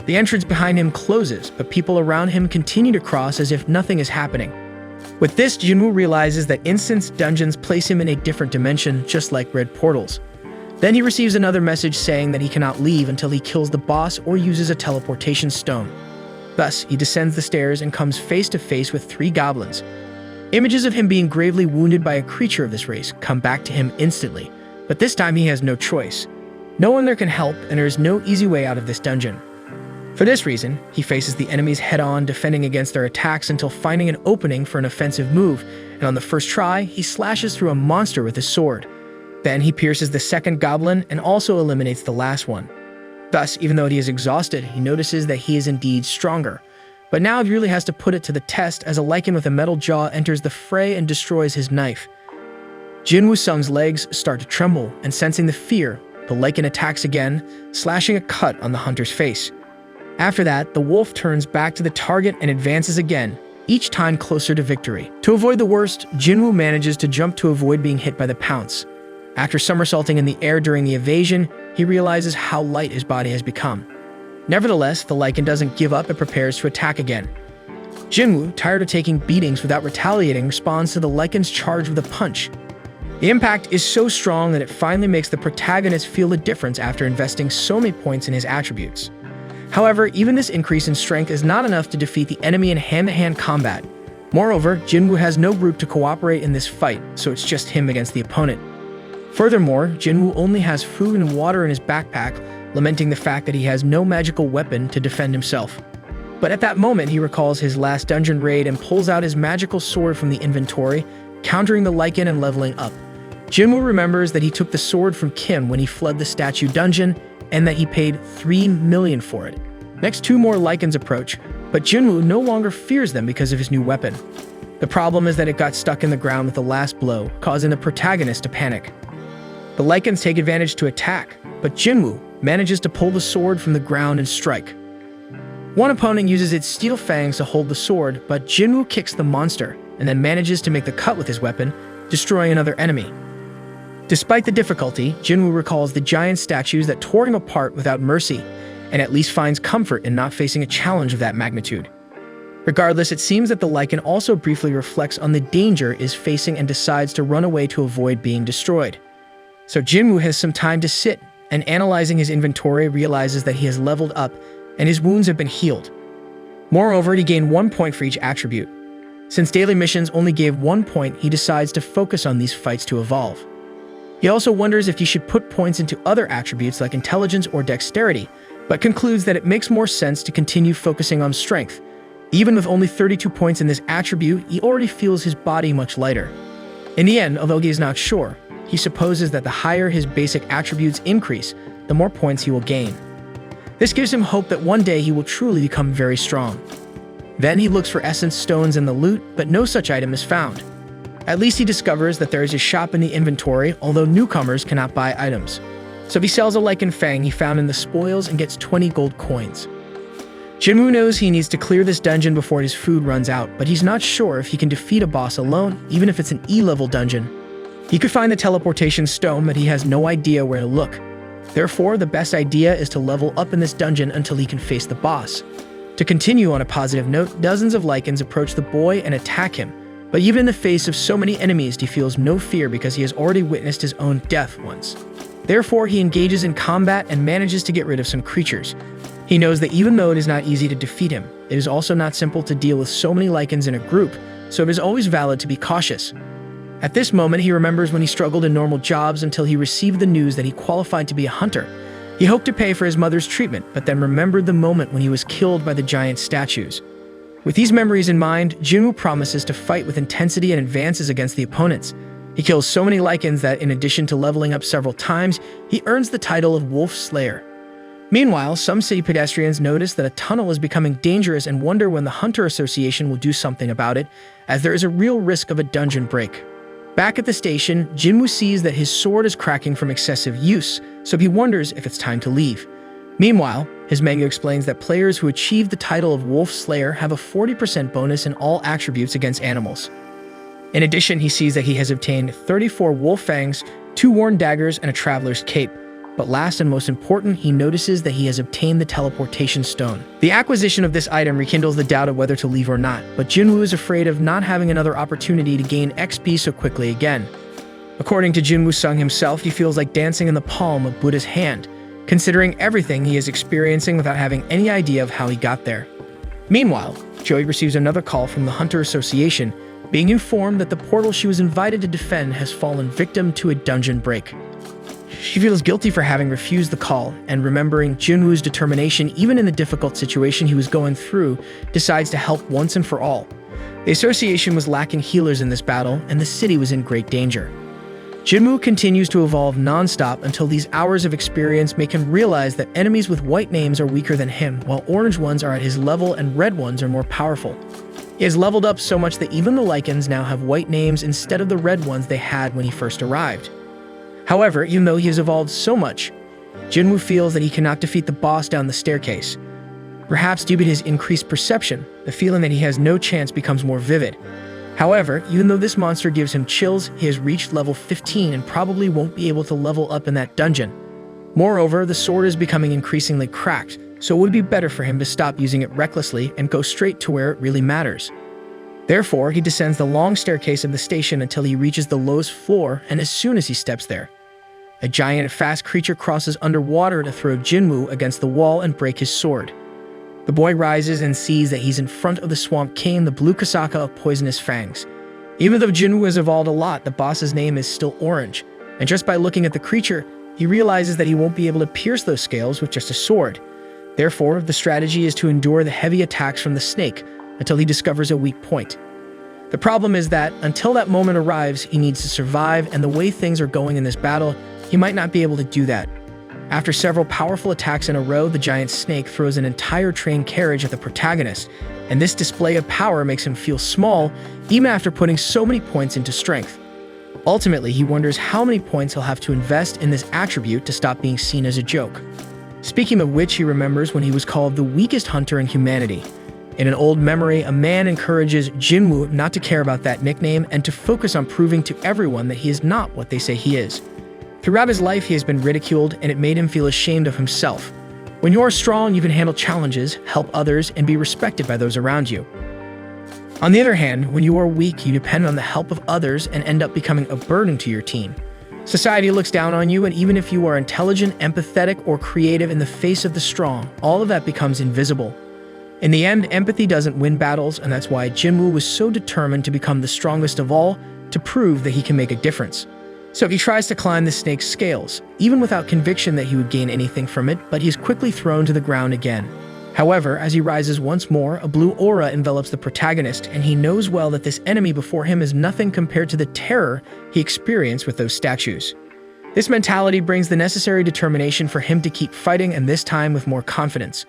Speaker 1: The entrance behind him closes, but people around him continue to cross as if nothing is happening. With this, Jinwoo realizes that instance dungeons place him in a different dimension, just like red portals. Then he receives another message saying that he cannot leave until he kills the boss or uses a teleportation stone. Thus, he descends the stairs and comes face to face with 3 goblins. Images of him being gravely wounded by a creature of this race come back to him instantly, but this time he has no choice. No one there can help, and there is no easy way out of this dungeon. For this reason, he faces the enemies head-on, defending against their attacks until finding an opening for an offensive move, and on the first try, he slashes through a monster with his sword. Then he pierces the second goblin and also eliminates the last one. Thus, even though he is exhausted, he notices that he is indeed stronger. But now he really has to put it to the test as a lichen with a metal jaw enters the fray and destroys his knife. Jinwoo Sung's legs start to tremble, and sensing the fear, the lichen attacks again, slashing a cut on the hunter's face. After that, the wolf turns back to the target and advances again, each time closer to victory. To avoid the worst, Jinwoo manages to jump to avoid being hit by the pounce. After somersaulting in the air during the evasion, he realizes how light his body has become. Nevertheless, the lichen doesn't give up and prepares to attack again. Jinwoo, tired of taking beatings without retaliating, responds to the lichen's charge with a punch. The impact is so strong that it finally makes the protagonist feel the difference after investing so many points in his attributes. However, even this increase in strength is not enough to defeat the enemy in hand-to-hand combat. Moreover, Jinwoo has no group to cooperate in this fight, so it's just him against the opponent. Furthermore, Jinwoo only has food and water in his backpack, lamenting the fact that he has no magical weapon to defend himself. But at that moment, he recalls his last dungeon raid and pulls out his magical sword from the inventory, countering the Lycan and leveling up. Jinwoo remembers that he took the sword from Kim when he fled the statue dungeon, and that he paid 3 million for it. Next, 2 more Lycans approach, but Jinwoo no longer fears them because of his new weapon. The problem is that it got stuck in the ground with the last blow, causing the protagonist to panic. The Lycans take advantage to attack, but Jinwoo manages to pull the sword from the ground and strike. One opponent uses its steel fangs to hold the sword, but Jinwoo kicks the monster and then manages to make the cut with his weapon, destroying another enemy. Despite the difficulty, Jinwoo recalls the giant statues that tore him apart without mercy, and at least finds comfort in not facing a challenge of that magnitude. Regardless, it seems that the Lycan also briefly reflects on the danger is facing and decides to run away to avoid being destroyed. So Jinwoo has some time to sit, and analyzing his inventory realizes that he has leveled up and his wounds have been healed. Moreover, he gained 1 point for each attribute. Since daily missions only gave 1 point, he decides to focus on these fights to evolve. He also wonders if he should put points into other attributes like intelligence or dexterity, but concludes that it makes more sense to continue focusing on strength. Even with only 32 points in this attribute, he already feels his body much lighter. In the end, although he is not sure, he supposes that the higher his basic attributes increase, the more points he will gain. This gives him hope that one day he will truly become very strong. Then he looks for essence stones in the loot, but no such item is found. At least he discovers that there is a shop in the inventory, although newcomers cannot buy items. So he sells a Lycan Fang he found in the spoils and gets 20 gold coins. Jinwoo knows he needs to clear this dungeon before his food runs out, but he's not sure if he can defeat a boss alone, even if it's an E-level dungeon. He could find the teleportation stone, but he has no idea where to look. Therefore, the best idea is to level up in this dungeon until he can face the boss. To continue on a positive note, dozens of Lycans approach the boy and attack him, but even in the face of so many enemies, he feels no fear because he has already witnessed his own death once. Therefore, he engages in combat and manages to get rid of some creatures. He knows that even though it is not easy to defeat him, it is also not simple to deal with so many Lycans in a group, so it is always valid to be cautious. At this moment, he remembers when he struggled in normal jobs until he received the news that he qualified to be a hunter. He hoped to pay for his mother's treatment, but then remembered the moment when he was killed by the giant statues. With these memories in mind, Jinwoo promises to fight with intensity and advances against the opponents. He kills so many Lycans that, in addition to leveling up several times, he earns the title of Wolf Slayer. Meanwhile, some city pedestrians notice that a tunnel is becoming dangerous and wonder when the Hunter Association will do something about it, as there is a real risk of a dungeon break. Back at the station, Jinwoo sees that his sword is cracking from excessive use, so he wonders if it's time to leave. Meanwhile, his manga explains that players who achieve the title of Wolf Slayer have a 40% bonus in all attributes against animals. In addition, he sees that he has obtained 34 wolf fangs, 2 worn daggers, and a traveler's cape. But last and most important, he notices that he has obtained the teleportation stone. The acquisition of this item rekindles the doubt of whether to leave or not, but Jinwoo is afraid of not having another opportunity to gain XP so quickly again. According to Jinwoo Sung himself, he feels like dancing in the palm of Buddha's hand, considering everything he is experiencing without having any idea of how he got there. Meanwhile, Joey receives another call from the Hunter Association, being informed that the portal she was invited to defend has fallen victim to a dungeon break. She feels guilty for having refused the call, and remembering Jinwoo's determination even in the difficult situation he was going through, decides to help once and for all. The association was lacking healers in this battle, and the city was in great danger. Jinwoo continues to evolve non-stop until these hours of experience make him realize that enemies with white names are weaker than him, while orange ones are at his level and red ones are more powerful. He has leveled up so much that even the Lycans now have white names instead of the red ones they had when he first arrived. However, even though he has evolved so much, Jinwoo feels that he cannot defeat the boss down the staircase. Perhaps due to his increased perception, the feeling that he has no chance becomes more vivid. However, even though this monster gives him chills, he has reached level 15 and probably won't be able to level up in that dungeon. Moreover, the sword is becoming increasingly cracked, so it would be better for him to stop using it recklessly and go straight to where it really matters. Therefore, he descends the long staircase of the station until he reaches the lowest floor, and as soon as he steps there, a giant fast creature crosses underwater to throw Jinwoo against the wall and break his sword. The boy rises and sees that he's in front of the Swamp King, the blue Kasaka of poisonous fangs. Even though Jinwoo has evolved a lot, the boss's name is still Orange, and just by looking at the creature, he realizes that he won't be able to pierce those scales with just a sword. Therefore, the strategy is to endure the heavy attacks from the snake until he discovers a weak point. The problem is that, until that moment arrives, he needs to survive, and the way things are going in this battle, he might not be able to do that. After several powerful attacks in a row, the giant snake throws an entire train carriage at the protagonist, and this display of power makes him feel small, even after putting so many points into strength. Ultimately, he wonders how many points he'll have to invest in this attribute to stop being seen as a joke. Speaking of which, he remembers when he was called the weakest hunter in humanity. In an old memory, a man encourages Jinwoo not to care about that nickname and to focus on proving to everyone that he is not what they say he is. Throughout his life, he has been ridiculed, and it made him feel ashamed of himself. When you are strong, you can handle challenges, help others, and be respected by those around you. On the other hand, when you are weak, you depend on the help of others and end up becoming a burden to your team. Society looks down on you, and even if you are intelligent, empathetic, or creative in the face of the strong, all of that becomes invisible. In the end, empathy doesn't win battles, and that's why Jinwoo was so determined to become the strongest of all, to prove that he can make a difference. So he tries to climb the snake's scales, even without conviction that he would gain anything from it, but he's quickly thrown to the ground again. However, as he rises once more, a blue aura envelops the protagonist, and he knows well that this enemy before him is nothing compared to the terror he experienced with those statues. This mentality brings the necessary determination for him to keep fighting, and this time with more confidence.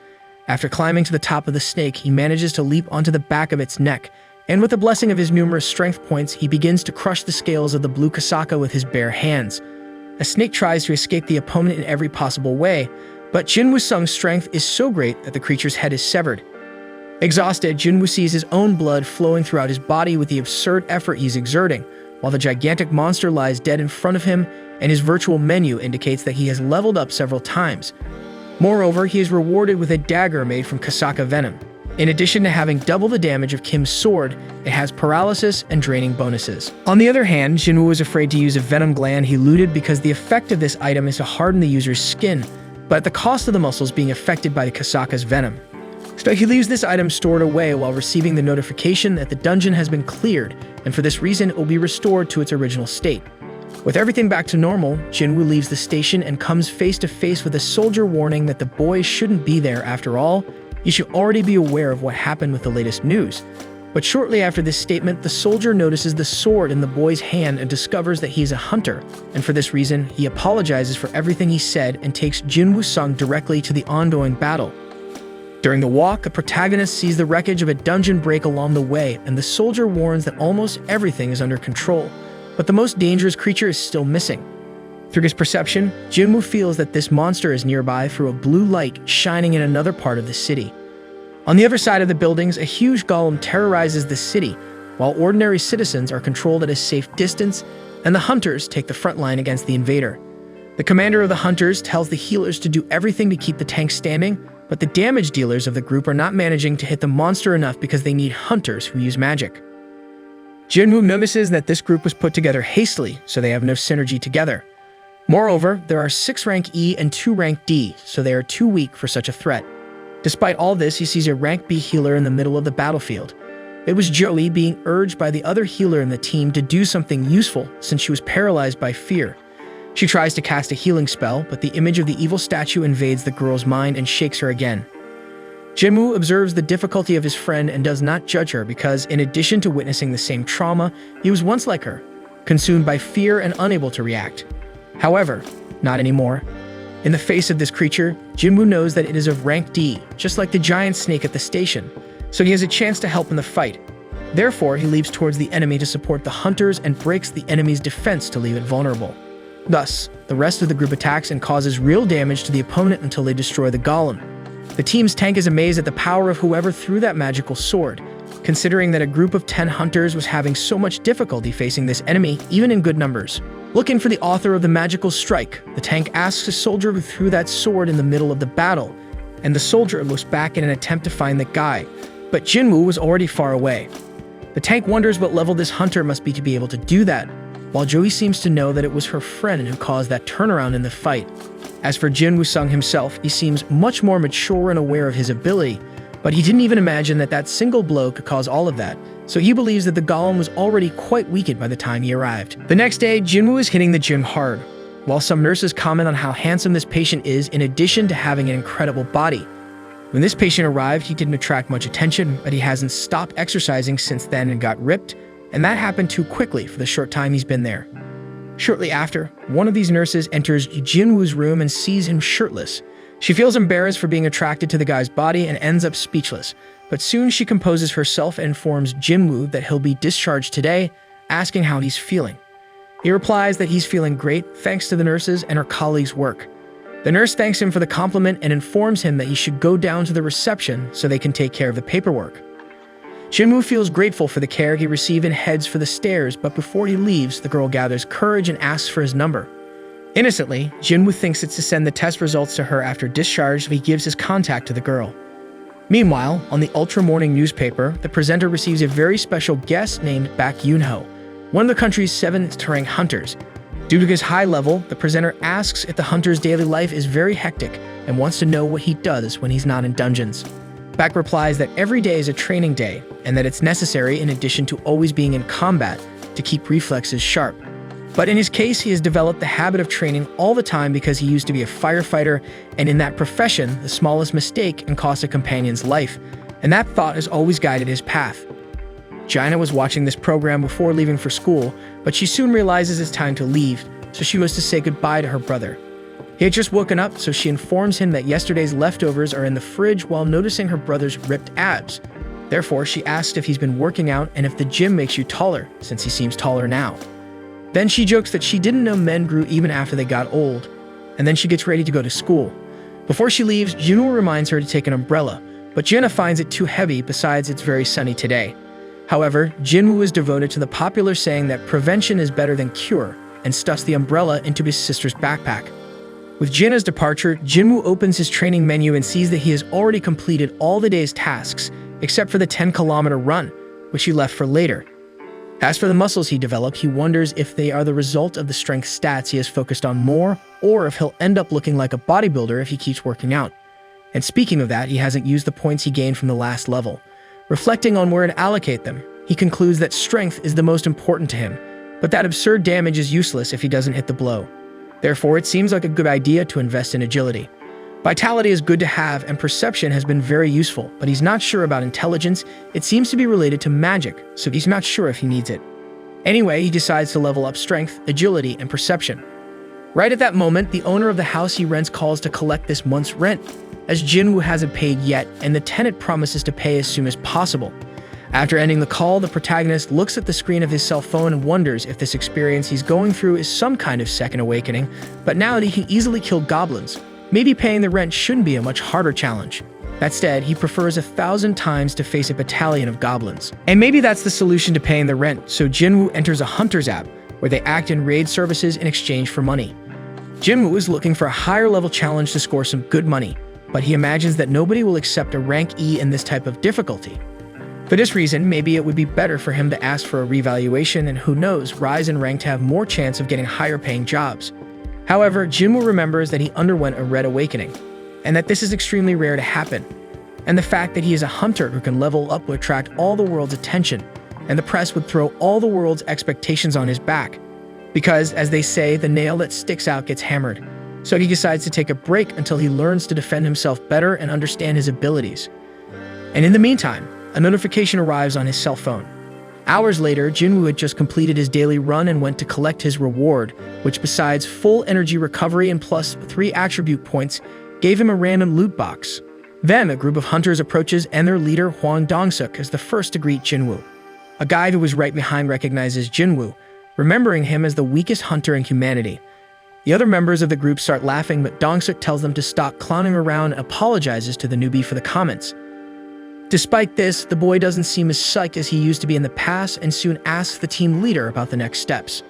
Speaker 1: After climbing to the top of the snake, he manages to leap onto the back of its neck, and with the blessing of his numerous strength points, he begins to crush the scales of the blue Kasaka with his bare hands. A snake tries to escape the opponent in every possible way, but Jinwoo Sung's strength is so great that the creature's head is severed. Exhausted, Jinwoo sees his own blood flowing throughout his body with the absurd effort he's exerting, while the gigantic monster lies dead in front of him, and his virtual menu indicates that he has leveled up several times. Moreover, he is rewarded with a dagger made from Kasaka venom. In addition to having double the damage of Kim's sword, it has paralysis and draining bonuses. On the other hand, Jinwoo was afraid to use a venom gland he looted because the effect of this item is to harden the user's skin, but at the cost of the muscles being affected by the Kasaka's venom. So he leaves this item stored away while receiving the notification that the dungeon has been cleared, and for this reason it will be restored to its original state. With everything back to normal, Jinwoo leaves the station and comes face to face with a soldier warning that the boy shouldn't be there after all. You should already be aware of what happened with the latest news. But shortly after this statement, the soldier notices the sword in the boy's hand and discovers that he is a hunter, and for this reason, he apologizes for everything he said and takes Jinwoo Sung directly to the ongoing battle. During the walk, the protagonist sees the wreckage of a dungeon break along the way, and the soldier warns that almost everything is under control, but the most dangerous creature is still missing. Through his perception, Jinwoo feels that this monster is nearby through a blue light shining in another part of the city. On the other side of the buildings, a huge golem terrorizes the city, while ordinary citizens are controlled at a safe distance, and the hunters take the front line against the invader. The commander of the hunters tells the healers to do everything to keep the tank standing, but the damage dealers of the group are not managing to hit the monster enough because they need hunters who use magic. Jinwoo notices that this group was put together hastily, so they have no synergy together. Moreover, there are 6 rank E and 2 rank D, so they are too weak for such a threat. Despite all this, he sees a rank B healer in the middle of the battlefield. It was Joey being urged by the other healer in the team to do something useful since she was paralyzed by fear. She tries to cast a healing spell, but the image of the evil statue invades the girl's mind and shakes her again. Jinwoo observes the difficulty of his friend and does not judge her because, in addition to witnessing the same trauma, he was once like her, consumed by fear and unable to react. However, not anymore. In the face of this creature, Jinwoo knows that it is of rank D, just like the giant snake at the station, so he has a chance to help in the fight. Therefore, he leaps towards the enemy to support the hunters and breaks the enemy's defense to leave it vulnerable. Thus, the rest of the group attacks and causes real damage to the opponent until they destroy the golem. The team's tank is amazed at the power of whoever threw that magical sword, considering that a group of 10 hunters was having so much difficulty facing this enemy, even in good numbers. Looking for the author of the magical strike, the tank asks a soldier who threw that sword in the middle of the battle, and the soldier looks back in an attempt to find the guy, but Jinwoo was already far away. The tank wonders what level this hunter must be to be able to do that, while Joey seems to know that it was her friend who caused that turnaround in the fight. As for Jinwoo Sung himself, he seems much more mature and aware of his ability, But he didn't even imagine that that single blow could cause all of that, so he believes that the golem was already quite weakened by the time he arrived. The next day, Jinwoo is hitting the gym hard, while some nurses comment on how handsome this patient is in addition to having an incredible body. When this patient arrived, he didn't attract much attention, but he hasn't stopped exercising since then and got ripped, and that happened too quickly for the short time he's been there. Shortly after, one of these nurses enters Jinwoo's room and sees him shirtless. She feels embarrassed for being attracted to the guy's body and ends up speechless, but soon she composes herself and informs Jinwoo that he'll be discharged today, asking how he's feeling. He replies that he's feeling great thanks to the nurses and her colleagues' work. The nurse thanks him for the compliment and informs him that he should go down to the reception so they can take care of the paperwork. Jinwoo feels grateful for the care he received and heads for the stairs, but before he leaves, the girl gathers courage and asks for his number. Innocently, Jinwoo thinks it's to send the test results to her after discharge, so he gives his contact to the girl. Meanwhile, on the Ultra Morning newspaper, the presenter receives a very special guest named Baek Yoon-ho, one of the country's 7th-rank hunters. Due to his high level, the presenter asks if the hunter's daily life is very hectic and wants to know what he does when he's not in dungeons. Baek replies that every day is a training day and that it's necessary in addition to always being in combat to keep reflexes sharp. But in his case, he has developed the habit of training all the time because he used to be a firefighter, and in that profession, the smallest mistake can cost a companion's life, and that thought has always guided his path. Jaina was watching this program before leaving for school, but she soon realizes it's time to leave, so she goes to say goodbye to her brother. He had just woken up, so she informs him that yesterday's leftovers are in the fridge while noticing her brother's ripped abs. Therefore, she asks if he's been working out and if the gym makes you taller, since he seems taller now. Then she jokes that she didn't know men grew even after they got old, and then she gets ready to go to school. Before she leaves, Jinwoo reminds her to take an umbrella, but Jaina finds it too heavy, besides it's very sunny today. However, Jinwoo is devoted to the popular saying that prevention is better than cure, and stuffs the umbrella into his sister's backpack. With Jaina's departure, Jinwoo opens his training menu and sees that he has already completed all the day's tasks, except for the 10-kilometer run, which he left for later. As for the muscles he developed, he wonders if they are the result of the strength stats he has focused on more, or if he'll end up looking like a bodybuilder if he keeps working out. And speaking of that, he hasn't used the points he gained from the last level. Reflecting on where to allocate them, he concludes that strength is the most important to him, but that absurd damage is useless if he doesn't hit the blow. Therefore, it seems like a good idea to invest in agility. Vitality is good to have, and perception has been very useful, but he's not sure about intelligence. It seems to be related to magic, so he's not sure if he needs it. Anyway, he decides to level up strength, agility, and perception. Right at that moment, the owner of the house he rents calls to collect this month's rent, as Jinwoo hasn't paid yet, and the tenant promises to pay as soon as possible. After ending the call, the protagonist looks at the screen of his cell phone and wonders if this experience he's going through is some kind of second awakening, but now that he can easily kill goblins, maybe paying the rent shouldn't be a much harder challenge. Instead, he prefers 1,000 times to face a battalion of goblins. And maybe that's the solution to paying the rent, so Jinwoo enters a hunter's app, where they act in raid services in exchange for money. Jinwoo is looking for a higher level challenge to score some good money, but he imagines that nobody will accept a rank E in this type of difficulty. For this reason, maybe it would be better for him to ask for a revaluation and who knows, rise in rank to have more chance of getting higher paying jobs. However, Jinwoo remembers that he underwent a red awakening, and that this is extremely rare to happen, and the fact that he is a hunter who can level up would attract all the world's attention, and the press would throw all the world's expectations on his back. Because, as they say, the nail that sticks out gets hammered. So he decides to take a break until he learns to defend himself better and understand his abilities. And in the meantime, a notification arrives on his cell phone. Hours later, Jinwoo had just completed his daily run and went to collect his reward, which besides full energy recovery and plus 3 attribute points, gave him a random loot box. Then, a group of hunters approaches and their leader, Hwang Dong-suk, is the first to greet Jinwoo. A guy who was right behind recognizes Jinwoo, remembering him as the weakest hunter in humanity. The other members of the group start laughing, but Dong-suk tells them to stop clowning around and apologizes to the newbie for the comments. Despite this, the boy doesn't seem as psyched as he used to be in the past and soon asks the team leader about the next steps.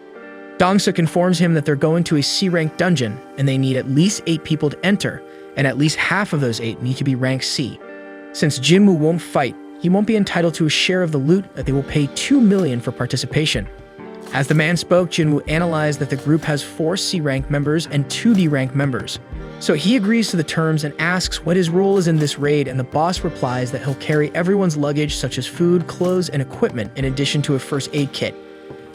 Speaker 1: Dong-suk informs him that they're going to a C-rank dungeon and they need at least 8 people to enter, and at least half of those 8 need to be rank C. Since Jinwoo won't fight, he won't be entitled to a share of the loot that they will pay 2 million for participation. As the man spoke, Jinwoo analyzed that the group has 4 C-rank members and 2 D-rank members. So he agrees to the terms and asks what his role is in this raid, and the boss replies that he'll carry everyone's luggage such as food, clothes, and equipment in addition to a first aid kit.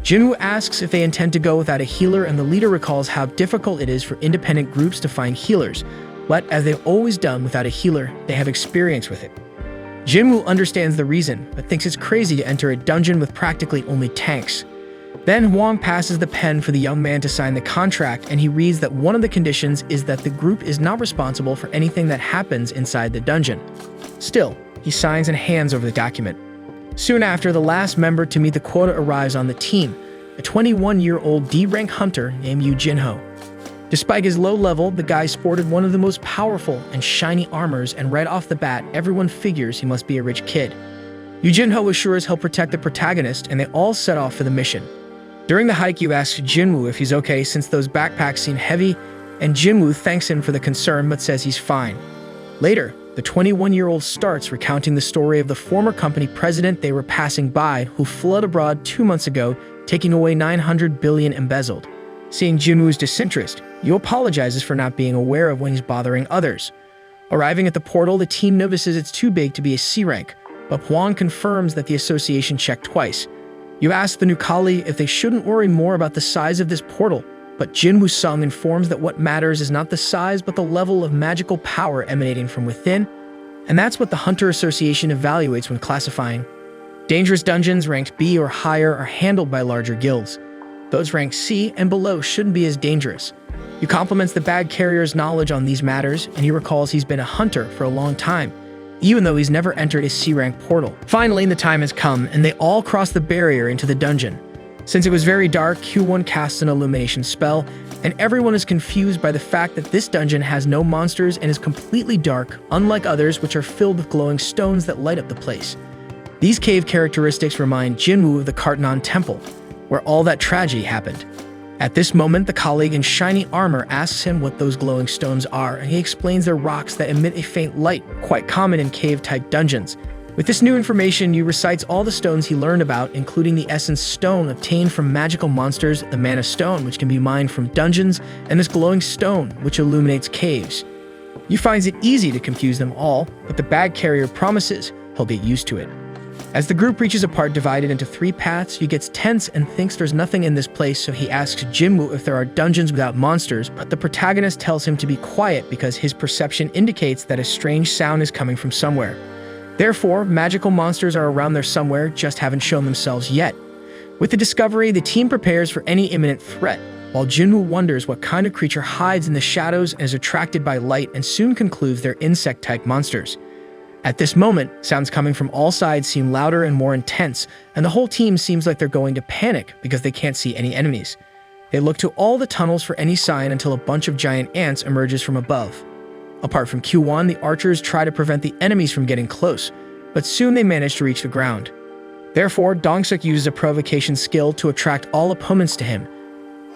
Speaker 1: Jinwoo asks if they intend to go without a healer, and the leader recalls how difficult it is for independent groups to find healers, but as they've always done without a healer, they have experience with it. Jinwoo understands the reason, but thinks it's crazy to enter a dungeon with practically only tanks. Then Hwang passes the pen for the young man to sign the contract, and he reads that one of the conditions is that the group is not responsible for anything that happens inside the dungeon. Still, he signs and hands over the document. Soon after, the last member to meet the quota arrives on the team, a 21-year-old D-rank hunter named Yoo Jin-ho. Despite his low level, the guy sported one of the most powerful and shiny armors, and right off the bat, everyone figures he must be a rich kid. Yoo Jin-ho assures he'll protect the protagonist, and they all set off for the mission. During the hike, Yoo asks Jinwoo if he's okay since those backpacks seem heavy, and Jinwoo thanks him for the concern but says he's fine. Later, the 21-year-old starts recounting the story of the former company president they were passing by who fled abroad 2 months ago, taking away 900 billion embezzled. Seeing Jinwoo's disinterest, Yoo apologizes for not being aware of when he's bothering others. Arriving at the portal, the team notices it's too big to be a C rank, but Hwang confirms that the association checked twice. Yoo asks the new colleague if they shouldn't worry more about the size of this portal, but Jinwoo Sung informs that what matters is not the size but the level of magical power emanating from within, and that's what the Hunter Association evaluates when classifying. Dangerous dungeons ranked B or higher are handled by larger guilds. Those ranked C and below shouldn't be as dangerous. Yoo compliments the bag carrier's knowledge on these matters, and he recalls he's been a hunter for a long time, even though he's never entered a C-rank portal. Finally, the time has come, and they all cross the barrier into the dungeon. Since it was very dark, Q1 casts an illumination spell, and everyone is confused by the fact that this dungeon has no monsters and is completely dark, unlike others which are filled with glowing stones that light up the place. These cave characteristics remind Jinwoo of the Kartanon Temple, where all that tragedy happened. At this moment, the colleague in shiny armor asks him what those glowing stones are, and he explains they're rocks that emit a faint light, quite common in cave-type dungeons. With this new information, Yoo recites all the stones he learned about, including the Essence Stone obtained from magical monsters, the Mana Stone, which can be mined from dungeons, and this glowing stone, which illuminates caves. Yoo finds it easy to confuse them all, but the bag carrier promises he'll get used to it. As the group reaches a part divided into 3 paths, Yoo gets tense and thinks there's nothing in this place, so he asks Jinwoo if there are dungeons without monsters, but the protagonist tells him to be quiet because his perception indicates that a strange sound is coming from somewhere. Therefore, magical monsters are around there somewhere, just haven't shown themselves yet. With the discovery, the team prepares for any imminent threat, while Jinwoo wonders what kind of creature hides in the shadows and is attracted by light, and soon concludes they're insect-type monsters. At this moment, sounds coming from all sides seem louder and more intense, and the whole team seems like they're going to panic because they can't see any enemies. They look to all the tunnels for any sign until a bunch of giant ants emerges from above. Apart from Q1, the archers try to prevent the enemies from getting close, but soon they manage to reach the ground. Therefore, Dong-suk uses a provocation skill to attract all opponents to him.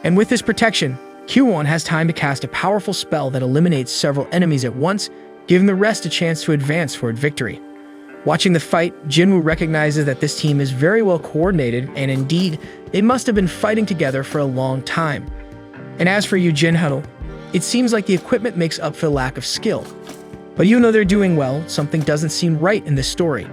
Speaker 1: And with this protection, Q1 has time to cast a powerful spell that eliminates several enemies at once, giving the rest a chance to advance toward victory. Watching the fight, Jinwoo recognizes that this team is very well coordinated, and indeed, they must have been fighting together for a long time. And as for Yoo Jin-ho, it seems like the equipment makes up for the lack of skill. But even though they're doing well, something doesn't seem right in this story.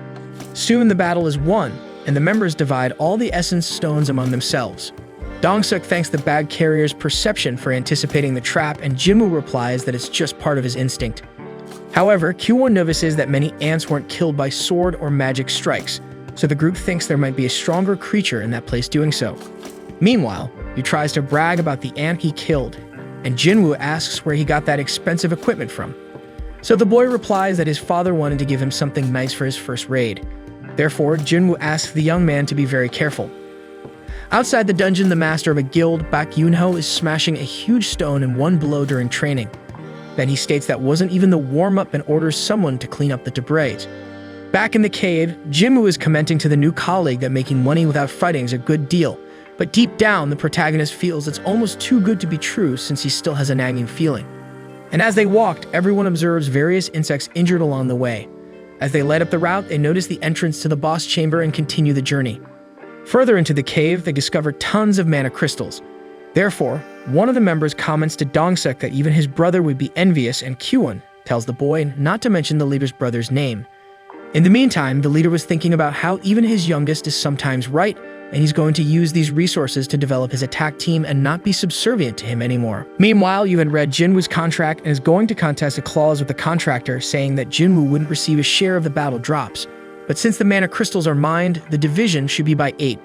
Speaker 1: Soon the battle is won, and the members divide all the essence stones among themselves. Dong-suk thanks the bag carrier's perception for anticipating the trap, and Jinwoo replies that it's just part of his instinct. However, Q1 notices that many ants weren't killed by sword or magic strikes, so the group thinks there might be a stronger creature in that place doing so. Meanwhile, he tries to brag about the ant he killed, and Jinwoo asks where he got that expensive equipment from. So the boy replies that his father wanted to give him something nice for his first raid. Therefore, Jinwoo asks the young man to be very careful. Outside the dungeon, the master of a guild, Bak Yoon-ho, is smashing a huge stone in one blow during training. Then he states that wasn't even the warm-up and orders someone to clean up the debris. Back in the cave, Jinwoo is commenting to the new colleague that making money without fighting is a good deal, but deep down, the protagonist feels it's almost too good to be true since he still has a nagging feeling. And as they walked, everyone observes various insects injured along the way. As they light up the route, they notice the entrance to the boss chamber and continue the journey. Further into the cave, they discover tons of mana crystals. Therefore, One of the members comments to Dong-suk that even his brother would be envious, and Kyuwon tells the boy not to mention the leader's brother's name. In the meantime, the leader was thinking about how even his youngest is sometimes right, and he's going to use these resources to develop his attack team and not be subservient to him anymore. Meanwhile, you had read Jinwoo's contract and is going to contest a clause with the contractor saying that Jinwoo wouldn't receive a share of the battle drops. But since the mana crystals are mined, the division should be by 8.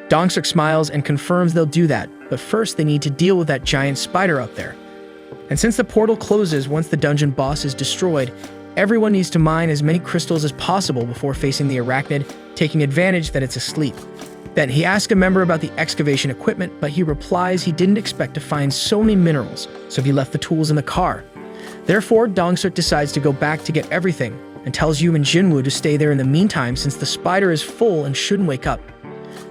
Speaker 1: Dong-suk smiles and confirms they'll do that, but first they need to deal with that giant spider up there. And since the portal closes once the dungeon boss is destroyed, everyone needs to mine as many crystals as possible before facing the arachnid, taking advantage that it's asleep. Then he asks a member about the excavation equipment, but he replies he didn't expect to find so many minerals, so he left the tools in the car. Therefore, Dong-suk decides to go back to get everything, and tells Yu and Jinwoo to stay there in the meantime since the spider is full and shouldn't wake up.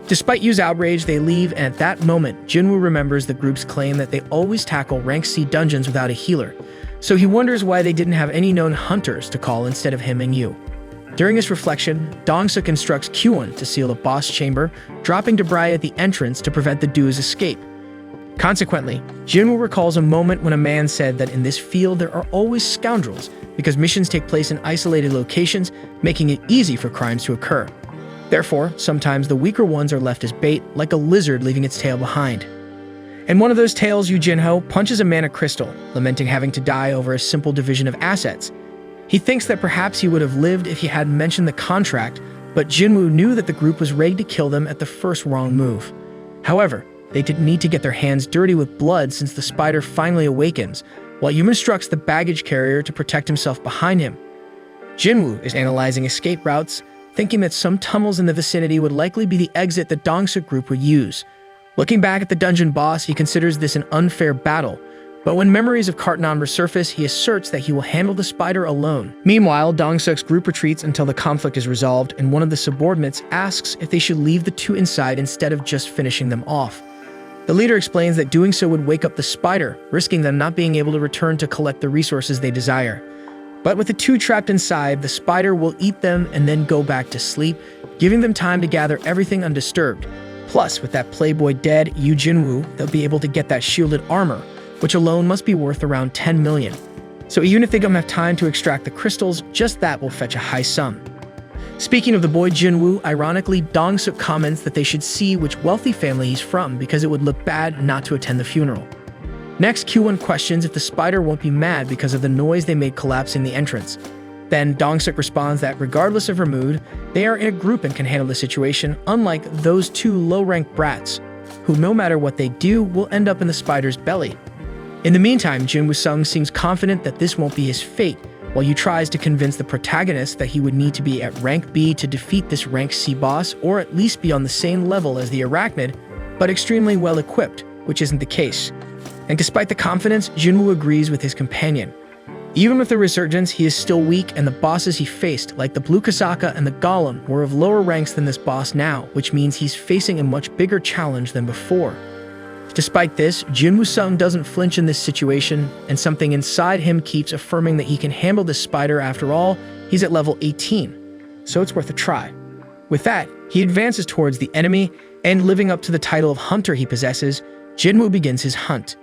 Speaker 1: Despite Yu's outrage, they leave, and at that moment, Jinwoo remembers the group's claim that they always tackle rank C dungeons without a healer, so he wonders why they didn't have any known hunters to call instead of him and Yu. During his reflection, Dong-suk instructs Kyuwon to seal the boss chamber, dropping debris at the entrance to prevent the Du's escape. Consequently, Jinwoo recalls a moment when a man said that in this field there are always scoundrels because missions take place in isolated locations, making it easy for crimes to occur. Therefore, sometimes the weaker ones are left as bait, like a lizard leaving its tail behind. In one of those tales, Yu Jinho punches a mana crystal, lamenting having to die over a simple division of assets. He thinks that perhaps he would have lived if he hadn't mentioned the contract, but Jinwoo knew that the group was ready to kill them at the first wrong move. However, they didn't need to get their hands dirty with blood since the spider finally awakens, while Yu instructs the baggage carrier to protect himself behind him. Jinwoo is analyzing escape routes, thinking that some tunnels in the vicinity would likely be the exit the Dong-suk group would use. Looking back at the dungeon boss, he considers this an unfair battle, but when memories of Cartnon resurface, he asserts that he will handle the spider alone. Meanwhile, Dong-suk's group retreats until the conflict is resolved, and one of the subordinates asks if they should leave the two inside instead of just finishing them off. The leader explains that doing so would wake up the spider, risking them not being able to return to collect the resources they desire. But with the two trapped inside, the spider will eat them and then go back to sleep, giving them time to gather everything undisturbed. Plus, with that playboy dead, Yu Jinwoo, they'll be able to get that shielded armor, which alone must be worth around 10 million. So even if they don't have time to extract the crystals, just that will fetch a high sum. Speaking of the boy Jinwoo, ironically, Dong-suk comments that they should see which wealthy family he's from because it would look bad not to attend the funeral. Next, Kyuwon questions if the spider won't be mad because of the noise they made collapsing the entrance. Then Dong-suk responds that regardless of her mood, they are in a group and can handle the situation, unlike those two low-ranked brats, who no matter what they do will end up in the spider's belly. In the meantime, Jinwoo-sung seems confident that this won't be his fate, while Yu tries to convince the protagonist that he would need to be at rank B to defeat this rank C boss, or at least be on the same level as the arachnid, but extremely well equipped, which isn't the case. And despite the confidence, Jinwoo agrees with his companion. Even with the resurgence, he is still weak, and the bosses he faced, like the Blue Kasaka and the Golem, were of lower ranks than this boss now, which means he's facing a much bigger challenge than before. Despite this, Jinwoo-sung doesn't flinch in this situation, and something inside him keeps affirming that he can handle this spider. After all, he's at level 18, so it's worth a try. With that, he advances towards the enemy, and living up to the title of hunter he possesses, Jinwoo begins his hunt.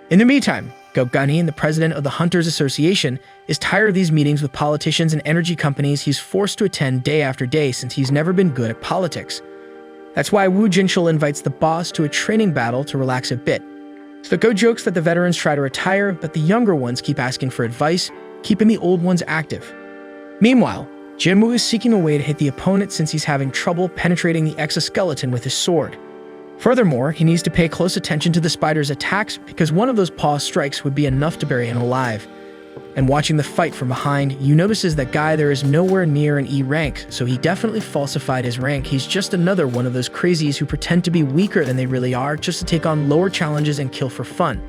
Speaker 1: In the meantime, Gogani, the president of the Hunters Association, is tired of these meetings with politicians and energy companies he's forced to attend day after day since he's never been good at politics. That's why Woo Jinshul invites the boss to a training battle to relax a bit. So Go jokes that the veterans try to retire, but the younger ones keep asking for advice, keeping the old ones active. Meanwhile, Jinwoo is seeking a way to hit the opponent since he's having trouble penetrating the exoskeleton with his sword. Furthermore, he needs to pay close attention to the spider's attacks because one of those paw strikes would be enough to bury him alive. And watching the fight from behind, Yu notices that guy there is nowhere near an E rank, so he definitely falsified his rank. He's just another one of those crazies who pretend to be weaker than they really are just to take on lower challenges and kill for fun.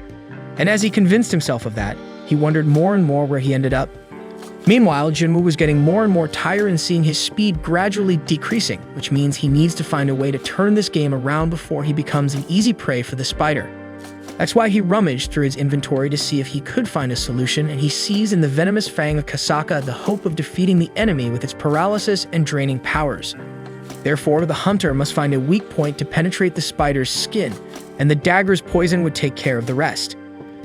Speaker 1: And as he convinced himself of that, he wondered more and more where he ended up. Meanwhile, Jinwoo was getting more and more tired and seeing his speed gradually decreasing, which means he needs to find a way to turn this game around before he becomes an easy prey for the spider. That's why he rummaged through his inventory to see if he could find a solution, and he sees in the venomous fang of Kasaka the hope of defeating the enemy with its paralysis and draining powers. Therefore, the hunter must find a weak point to penetrate the spider's skin, and the dagger's poison would take care of the rest.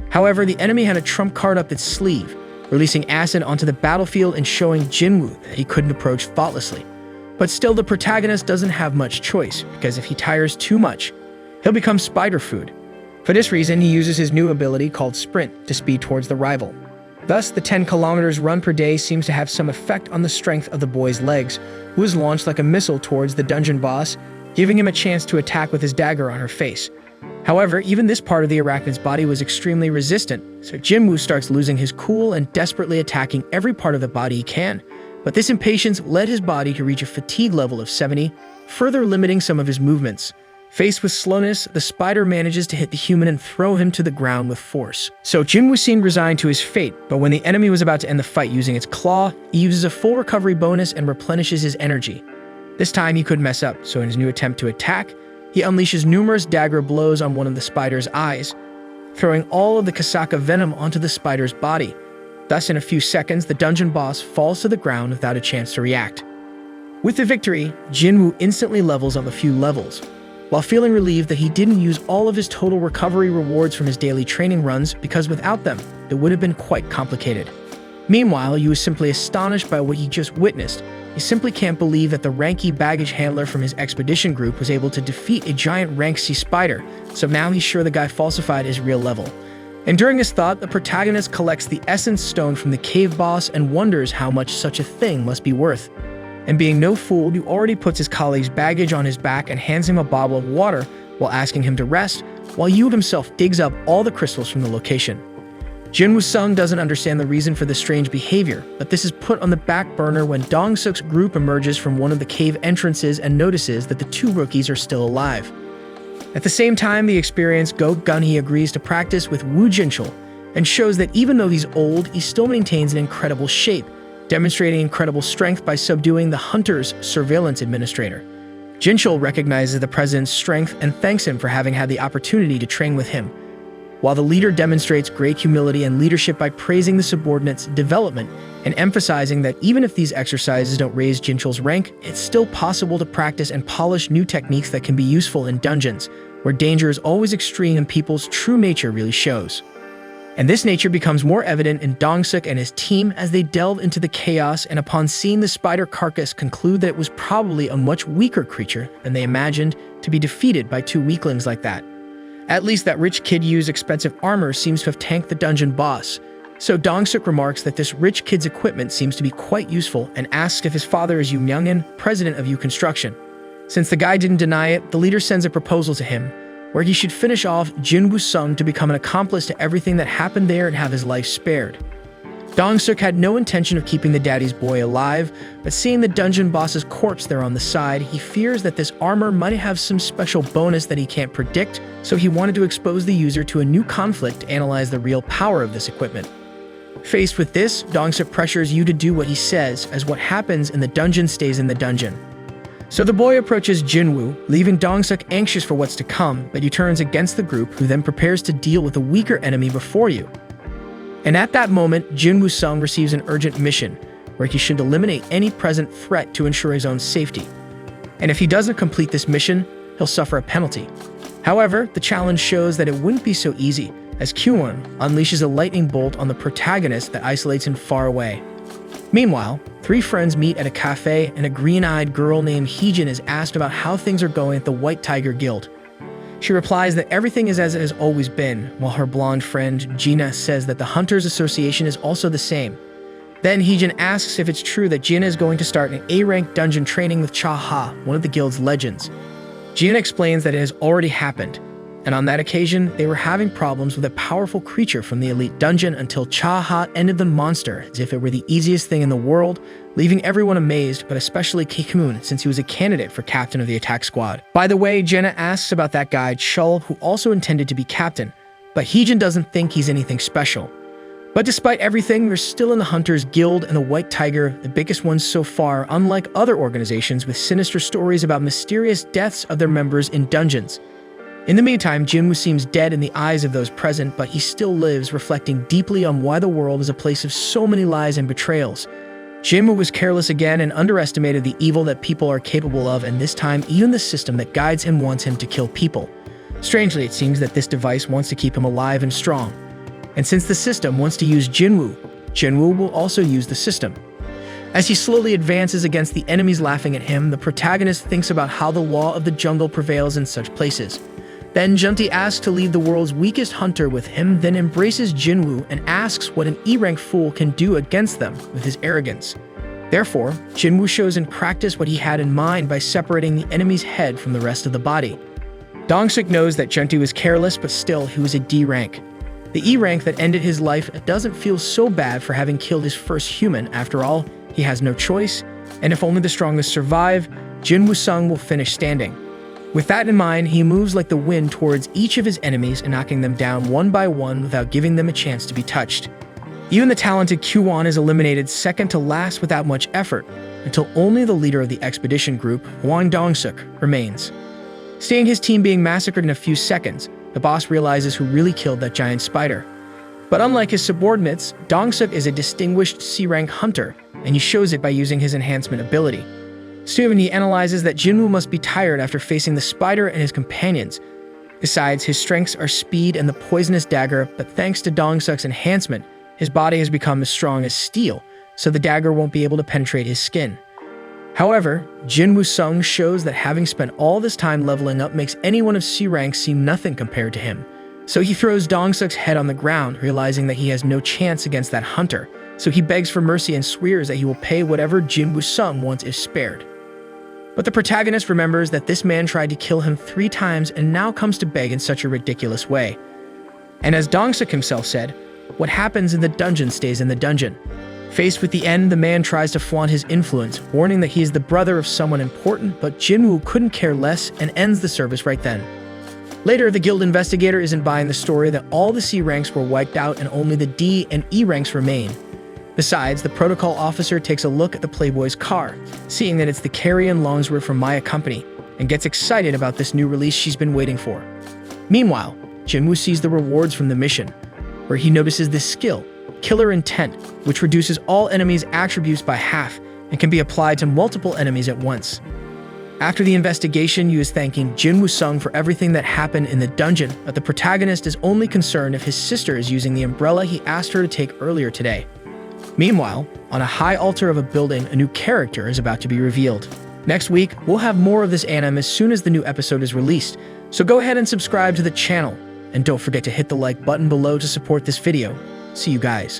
Speaker 1: However, the enemy had a trump card up its sleeve, releasing acid onto the battlefield and showing Jinwoo that he couldn't approach thoughtlessly. But still, the protagonist doesn't have much choice, because if he tires too much, he'll become spider food. For this reason, he uses his new ability called Sprint to speed towards the rival. Thus, the 10 kilometers run per day seems to have some effect on the strength of the boy's legs, who is launched like a missile towards the dungeon boss, giving him a chance to attack with his dagger on her face. However, even this part of the arachnid's body was extremely resistant, so Jinwoo starts losing his cool and desperately attacking every part of the body he can. But this impatience led his body to reach a fatigue level of 70, further limiting some of his movements. Faced with slowness, the spider manages to hit the human and throw him to the ground with force. So Jinwoo seemed resigned to his fate, but when the enemy was about to end the fight using its claw, he uses a full recovery bonus and replenishes his energy. This time he couldn't mess up, so in his new attempt to attack, he unleashes numerous dagger blows on one of the spider's eyes, throwing all of the Kasaka venom onto the spider's body. Thus, in a few seconds, the dungeon boss falls to the ground without a chance to react. With the victory, Jinwoo instantly levels up a few levels, while feeling relieved that he didn't use all of his total recovery rewards from his daily training runs, because without them, it would have been quite complicated. Meanwhile, he was simply astonished by what he just witnessed. He simply can't believe that the ranky baggage handler from his expedition group was able to defeat a giant rank C spider, so now he's sure the guy falsified his real level. And during his thought, the protagonist collects the essence stone from the cave boss and wonders how much such a thing must be worth. And being no fool, he already puts his colleague's baggage on his back and hands him a bottle of water while asking him to rest, while Yu himself digs up all the crystals from the location. Jinwoo-sung doesn't understand the reason for this strange behavior, but this is put on the back burner when Dong-suk's group emerges from one of the cave entrances and notices that the two rookies are still alive. At the same time, the experienced Go Gunhee agrees to practice with Woo Jinchul and shows that even though he's old, he still maintains an incredible shape, demonstrating incredible strength by subduing the Hunter's surveillance administrator. Jinchul recognizes the president's strength and thanks him for having had the opportunity to train with him, while the leader demonstrates great humility and leadership by praising the subordinate's development and emphasizing that even if these exercises don't raise Jinchul's rank, it's still possible to practice and polish new techniques that can be useful in dungeons, where danger is always extreme and people's true nature really shows. And this nature becomes more evident in Dong-suk and his team as they delve into the chaos and upon seeing the spider carcass conclude that it was probably a much weaker creature than they imagined to be defeated by two weaklings like that. At least that rich kid used expensive armor seems to have tanked the dungeon boss. So Dong-suk remarks that this rich kid's equipment seems to be quite useful and asks if his father is Yu Myung-in, president of Yu Construction. Since the guy didn't deny it, the leader sends a proposal to him, where he should finish off Jinwoo-sung to become an accomplice to everything that happened there and have his life spared. Dong-suk had no intention of keeping the daddy's boy alive, but seeing the dungeon boss's corpse there on the side, he fears that this armor might have some special bonus that he can't predict, so he wanted to expose the user to a new conflict to analyze the real power of this equipment. Faced with this, Dong-suk pressures Yu to do what he says, as what happens in the dungeon stays in the dungeon. So the boy approaches Jinwoo, leaving Dong-suk anxious for what's to come, but he turns against the group, who then prepares to deal with a weaker enemy before Yu. And at that moment, Jinwoo-sung receives an urgent mission, where he should eliminate any present threat to ensure his own safety. And if he doesn't complete this mission, he'll suffer a penalty. However, the challenge shows that it wouldn't be so easy, as Kyuwon unleashes a lightning bolt on the protagonist that isolates him far away. Meanwhile, three friends meet at a cafe, and a green-eyed girl named Heejin is asked about how things are going at the White Tiger Guild. She replies that everything is as it has always been, while her blonde friend, Gina, says that the Hunters Association is also the same. Then Heejin asks if it's true that Gina is going to start an A-rank dungeon training with Cha-ha, one of the guild's legends. Gina explains that it has already happened, and on that occasion, they were having problems with a powerful creature from the elite dungeon until Cha-ha ended the monster as if it were the easiest thing in the world, leaving everyone amazed, but especially Kikun, since he was a candidate for captain of the attack squad. By the way, Jenna asks about that guy, Chul, who also intended to be captain, but Heejin doesn't think he's anything special. But despite everything, we're still in the Hunters Guild and the White Tiger, the biggest ones so far, unlike other organizations with sinister stories about mysterious deaths of their members in dungeons. In the meantime, Jinwoo seems dead in the eyes of those present, but he still lives, reflecting deeply on why the world is a place of so many lies and betrayals. Jinwoo was careless again and underestimated the evil that people are capable of, and this time even the system that guides him wants him to kill people. Strangely, it seems that this device wants to keep him alive and strong. And since the system wants to use Jinwoo, Jinwoo will also use the system. As he slowly advances against the enemies laughing at him, the protagonist thinks about how the law of the jungle prevails in such places. Then Junti asks to leave the world's weakest hunter with him, then embraces Jinwoo and asks what an E-rank fool can do against them with his arrogance. Therefore, Jinwoo shows in practice what he had in mind by separating the enemy's head from the rest of the body. Dong-suk knows that Junti was careless, but still, he was a D rank. The E rank that ended his life doesn't feel so bad for having killed his first human. After all, he has no choice, and if only the strongest survive, Jin Woo-sung will finish standing. With that in mind, he moves like the wind towards each of his enemies and knocking them down one by one without giving them a chance to be touched. Even the talented Q-won is eliminated second to last without much effort, until only the leader of the expedition group, Hwang Dong-suk, remains. Seeing his team being massacred in a few seconds, the boss realizes who really killed that giant spider. But unlike his subordinates, Dong-suk is a distinguished C-rank hunter, and he shows it by using his enhancement ability. Soon he analyzes that Jinwoo must be tired after facing the spider and his companions. Besides, his strengths are speed and the poisonous dagger, but thanks to Dong-suk's enhancement, his body has become as strong as steel, so the dagger won't be able to penetrate his skin. However, Jin Woo-sung shows that having spent all this time leveling up makes anyone of C rank seem nothing compared to him. So he throws Dong-suk's head on the ground, realizing that he has no chance against that hunter. So he begs for mercy and swears that he will pay whatever Jin Woo-sung wants if spared. But the protagonist remembers that this man tried to kill him 3 times and now comes to beg in such a ridiculous way. And as Dong-suk himself said, what happens in the dungeon stays in the dungeon. Faced with the end, the man tries to flaunt his influence, warning that he is the brother of someone important, but Jinwoo couldn't care less and ends the service right then. Later, the guild investigator isn't buying the story that all the C ranks were wiped out and only the D and E ranks remain. Besides, the protocol officer takes a look at the Playboy's car, seeing that it's the Carrion Longsword from Maya Company, and gets excited about this new release she's been waiting for. Meanwhile, Jinwoo sees the rewards from the mission, where he notices this skill, Killer Intent, which reduces all enemies' attributes by half and can be applied to multiple enemies at once. After the investigation, Yu is thanking Jin Woo-sung for everything that happened in the dungeon, but the protagonist is only concerned if his sister is using the umbrella he asked her to take earlier today. Meanwhile, on a high altar of a building, a new character is about to be revealed. Next week, we'll have more of this anime as soon as the new episode is released, so go ahead and subscribe to the channel, and don't forget to hit the like button below to support this video. See you guys.